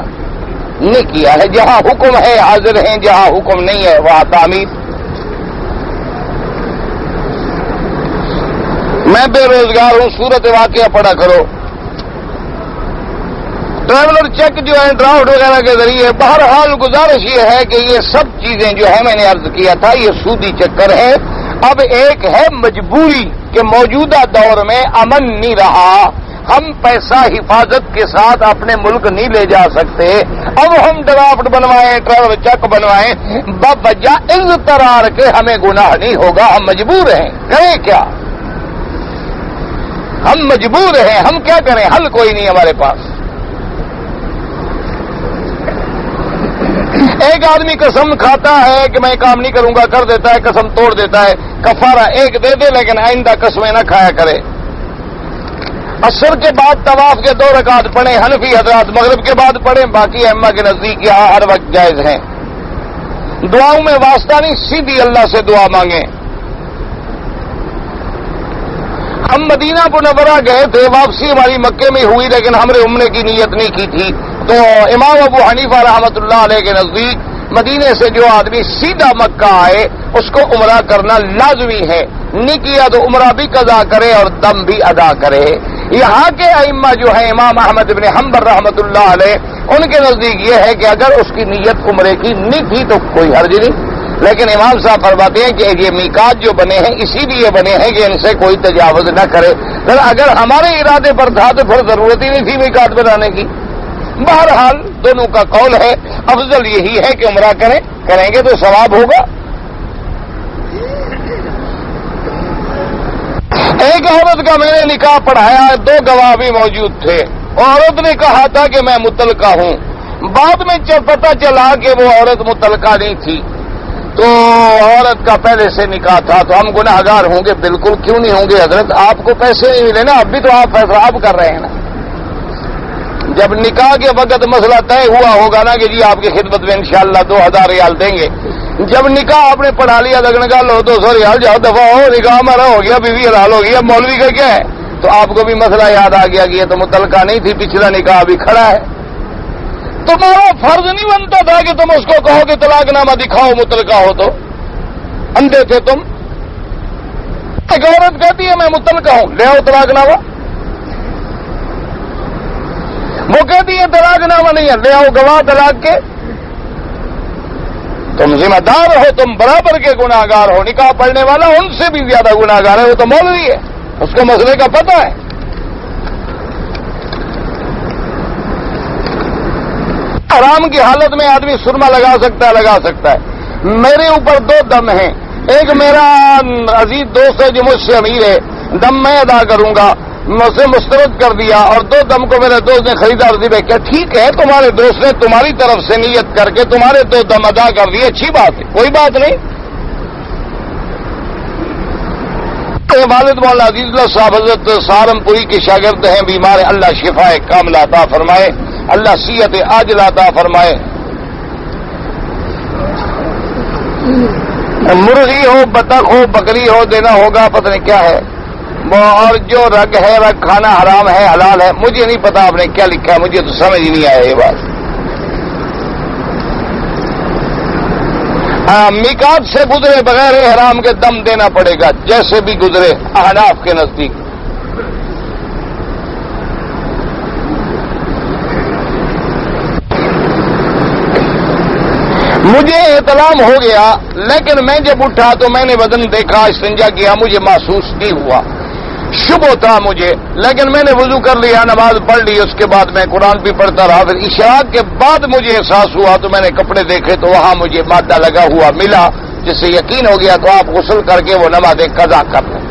نہیں کیا ہے۔ جہاں حکم ہے حاضر ہیں، جہاں حکم نہیں ہے وہاں تعمیر۔ میں بے روزگار ہوں، صورت واقعہ پڑھا کرو، ٹریولر چیک جو ہے ڈرافٹ وغیرہ کے ذریعے۔ بہرحال گزارش یہ ہے کہ یہ سب چیزیں جو ہے میں نے عرض کیا تھا یہ سودی چکر ہے۔ اب ایک ہے مجبوری کہ موجودہ دور میں امن نہیں رہا، ہم پیسہ حفاظت کے ساتھ اپنے ملک نہیں لے جا سکتے، اب ہم ڈرافٹ بنوائیں، ٹریولر چیک بنوائیں، بوجہ اضطرار کے ہمیں گناہ نہیں ہوگا، ہم مجبور ہیں، کریں کیا؟ ہم مجبور ہیں، ہم کیا کریں؟ حل کوئی نہیں ہمارے پاس۔ ایک آدمی قسم کھاتا ہے کہ میں کام نہیں کروں گا، کر دیتا ہے، قسم توڑ دیتا ہے، کفارہ ایک دے دے لیکن آئندہ قسمیں نہ کھایا کرے۔ عصر کے بعد طواف کے 2 رکعت پڑھیں، حنفی حضرات مغرب کے بعد پڑھیں، باقی ائمہ کے نزدیک یہاں ہر وقت جائز ہیں۔ دعاؤں میں واسطہ نہیں، سیدھی اللہ سے دعا مانگیں۔ ہم مدینہ منورہ گئے تھے، واپسی ہماری مکے میں ہوئی لیکن ہم نے عمرے کی نیت نہیں کی تھی، تو امام ابو حنیفہ رحمۃ اللہ علیہ کے نزدیک مدینے سے جو آدمی سیدھا مکہ آئے اس کو عمرہ کرنا لازمی ہے، نہیں کیا تو عمرہ بھی قضا کرے اور دم بھی ادا کرے۔ یہاں کے ائمہ جو ہیں امام احمد بن حنبل رحمۃ اللہ علیہ، ان کے نزدیک یہ ہے کہ اگر اس کی نیت عمرے کی نہیں تھی تو کوئی حرج نہیں، لیکن امام صاحب فرماتے ہیں کہ یہ میقات جو بنے ہیں اسی لیے بنے ہیں کہ ان سے کوئی تجاوز نہ کرے، اگر ہمارے ارادے پر تھا تو پھر ضرورت ہی نہیں تھی میقات بنانے کی۔ بہرحال دونوں کا قول ہے، افضل یہی ہے کہ عمرہ کریں گے تو ثواب ہوگا۔ ایک عورت کا میں نے نکاح پڑھایا، 2 گواہ بھی موجود تھے، عورت نے کہا تھا کہ میں متعلقہ ہوں، بعد میں پتہ چلا کہ وہ عورت متعلقہ نہیں تھی، تو عورت کا پہلے سے نکاح تھا، تو ہم گناہگار ہوں گے؟ بالکل کیوں نہیں ہوں گے حضرت، آپ کو پیسے نہیں ملے نا، اب بھی تو آپ فیصلہ آپ کر رہے ہیں نا۔ جب نکاح کے وقت مسئلہ طے ہوا ہوگا نا کہ جی آپ کی خدمت میں انشاءاللہ 2000 ریال دیں گے، جب نکاح آپ نے پڑھا لیا لگن کا لو 200 ریال جاؤ دفعہ ہو، نکاح ہمارا ہو گیا، بیوی حلال ہو گیا، مولوی کا کیا ہے؟ تو آپ کو بھی مسئلہ یاد آ گیا کہ یہ تو متعلقہ نہیں تھی، پچھلا نکاح ابھی کھڑا ہے۔ تمہارا فرض نہیں بنتا تھا کہ تم اس کو کہو کہ طلاق نامہ دکھاؤ متعلقہ ہو، تو اندھے تھے تم؟ ایک عورت کہتی ہے میں متعلقہ ہوں، لے آؤ طلاق نامہ، وہ کہتی ہے طلاق نامہ نہیں ہے، لے آؤ گواہ طلاق کے۔ تم ذمہ دار ہو، تم برابر کے گناہگار ہو، نکاح پڑھنے والا ان سے بھی زیادہ گناہگار ہے، وہ تو مولوی ہے، اس کو مسئلے کا پتہ ہے۔ حرام کی حالت میں آدمی سرما لگا سکتا ہے۔ میرے اوپر 2 دم ہیں، ایک میرا عزیز دوست ہے جو مجھ سے امیر ہے، دم میں ادا کروں گا، میں اسے مسترد کر دیا، اور 2 دم کو میرے دوست نے خریدا عرضی میں، کیا ٹھیک ہے تمہارے دوست نے تمہاری طرف سے نیت کر کے تمہارے 2 دم ادا کر دیے، اچھی بات ہے، کوئی بات نہیں۔ والد مولانا عزیز اللہ صاحب حضرت سہارنپوری کے شاگرد ہیں، بیمار ہیں، اللہ شفا کاملہ عطا فرمائے، اللہ صحت عاجلہ عطا فرمائے۔ مرغی ہو، بطخ ہو، بکری ہو، دینا ہوگا، پتہ نہیں کیا ہے وہ، اور جو رگ ہے رگ کھانا حرام ہے حلال ہے، مجھے نہیں پتا آپ نے کیا لکھا ہے، مجھے تو سمجھ ہی نہیں آیا یہ بات۔ میقات سے گزرے بغیر احرام کے دم دینا پڑے گا، جیسے بھی گزرے احناف کے نزدیک۔ مجھے احتلام ہو گیا، لیکن میں جب اٹھا تو میں نے بدن دیکھا، استنجا کیا، مجھے محسوس نہیں ہوا، شبہ تھا مجھے، لیکن میں نے وضو کر لیا، نماز پڑھ لی، اس کے بعد میں قرآن بھی پڑھتا رہا. پھر اشراق کے بعد مجھے احساس ہوا تو میں نے کپڑے دیکھے تو وہاں مجھے مادہ لگا ہوا ملا، جس سے یقین ہو گیا. تو آپ غسل کر کے وہ نماز قضا کر لیں.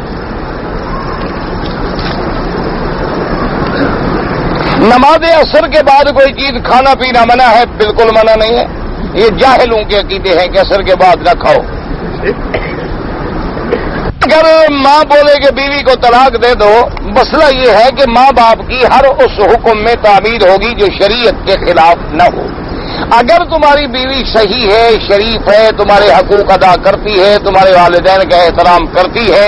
نماز عصر کے بعد کوئی چیز کھانا پینا منع ہے؟ بالکل منع نہیں ہے. یہ جاہلوں کے عقیدے ہیں کہ عصر کے بعد نہ کھاؤ. اگر ماں بولے کہ بیوی کو طلاق دے دو، مسئلہ یہ ہے کہ ماں باپ کی ہر اس حکم میں تعمیر ہوگی جو شریعت کے خلاف نہ ہو. اگر تمہاری بیوی صحیح ہے، شریف ہے، تمہارے حقوق ادا کرتی ہے، تمہارے والدین کا احترام کرتی ہے،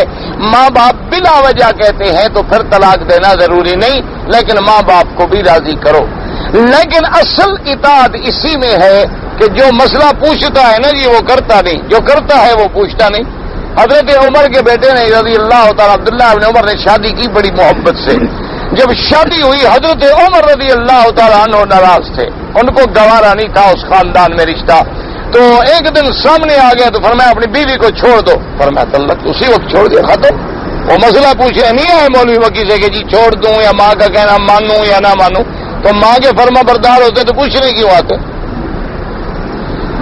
ماں باپ بلا وجہ کہتے ہیں تو پھر طلاق دینا ضروری نہیں، لیکن ماں باپ کو بھی راضی کرو. لیکن اصل اطاعت اسی میں ہے کہ جو مسئلہ پوچھتا ہے نا جی وہ کرتا نہیں، جو کرتا ہے وہ پوچھتا نہیں. حضرت عمر کے بیٹے نے رضی اللہ تعالیٰ عبداللہ ابن عمر نے شادی کی بڑی محبت سے. جب شادی ہوئی حضرت عمر رضی اللہ تعالیٰ عنہ ناراض تھے، ان کو گوارا نہیں تھا اس خاندان میں رشتہ. تو ایک دن سامنے آ گیا تو فرمایا اپنی بیوی کو چھوڑ دو. فرمایا طلاق اسی وقت چھوڑ دیا، ختم. وہ مسئلہ پوچھے نہیں ہے مولوی وکیل سے کہ جی چھوڑ دوں یا ماں کا کہنا مانوں یا نہ مانوں. تو ماں کے فرما بردار ہوتے تو پوچھنے کیوں آتے؟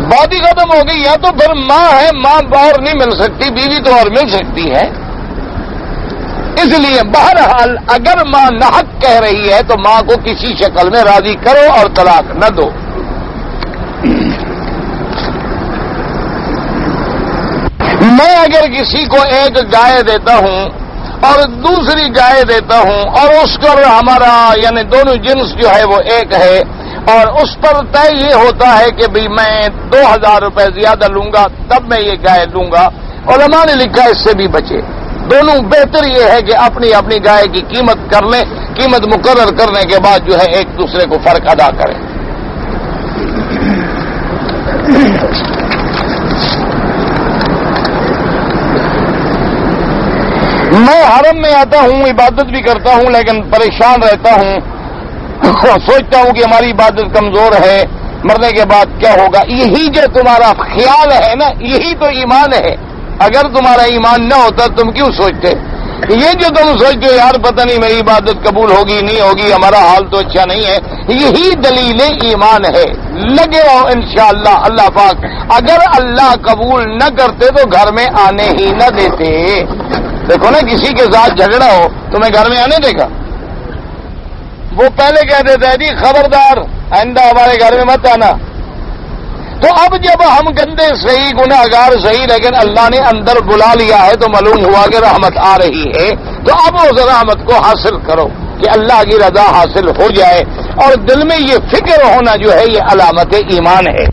بات ہی ختم ہو گئی. یا تو پھر ماں ہے، ماں اور نہیں مل سکتی، بیوی تو اور مل سکتی ہے. اس لیے بہرحال اگر ماں ناحق کہہ رہی ہے تو ماں کو کسی شکل میں راضی کرو اور طلاق نہ دو. میں اگر کسی کو ایک گائے دیتا ہوں اور دوسری گائے دیتا ہوں اور اس پر ہمارا یعنی دونوں جنس جو ہے وہ ایک ہے اور اس پر طے یہ ہوتا ہے کہ بھی میں 2000 روپے زیادہ لوں گا تب میں یہ گائے لوں گا، علماء نے لکھا اس سے بھی بچے. دونوں بہتر یہ ہے کہ اپنی اپنی گائے کی قیمت کر لیں، قیمت مقرر کرنے کے بعد جو ہے ایک دوسرے کو فرق ادا کریں. میں حرم میں آتا ہوں، عبادت بھی کرتا ہوں، لیکن پریشان رہتا ہوں. سوچتا ہوں کہ ہماری عبادت کمزور ہے، مرنے کے بعد کیا ہوگا. یہی جو تمہارا خیال ہے نا، یہی تو ایمان ہے. اگر تمہارا ایمان نہ ہوتا تم کیوں سوچتے؟ یہ جو تم سوچتے ہو یار پتہ نہیں میری عبادت قبول ہوگی نہیں ہوگی، ہمارا حال تو اچھا نہیں ہے، یہی دلیل ایمان ہے. لگے رہو انشاءاللہ. اللہ پاک اگر اللہ قبول نہ کرتے تو گھر میں آنے ہی نہ دیتے. دیکھو نا کسی کے ساتھ جھگڑا ہو تمہیں گھر میں آنے دے گا؟ وہ پہلے کہہ دیتا ہے جی خبردار آئندہ ہمارے گھر میں مت آنا. تو اب جب ہم گندے صحیح گناہگار صحیح لیکن اللہ نے اندر بلا لیا ہے تو معلوم ہوا کہ رحمت آ رہی ہے. تو اب اس رحمت کو حاصل کرو کہ اللہ کی رضا حاصل ہو جائے. اور دل میں یہ فکر ہونا جو ہے یہ علامت ایمان ہے.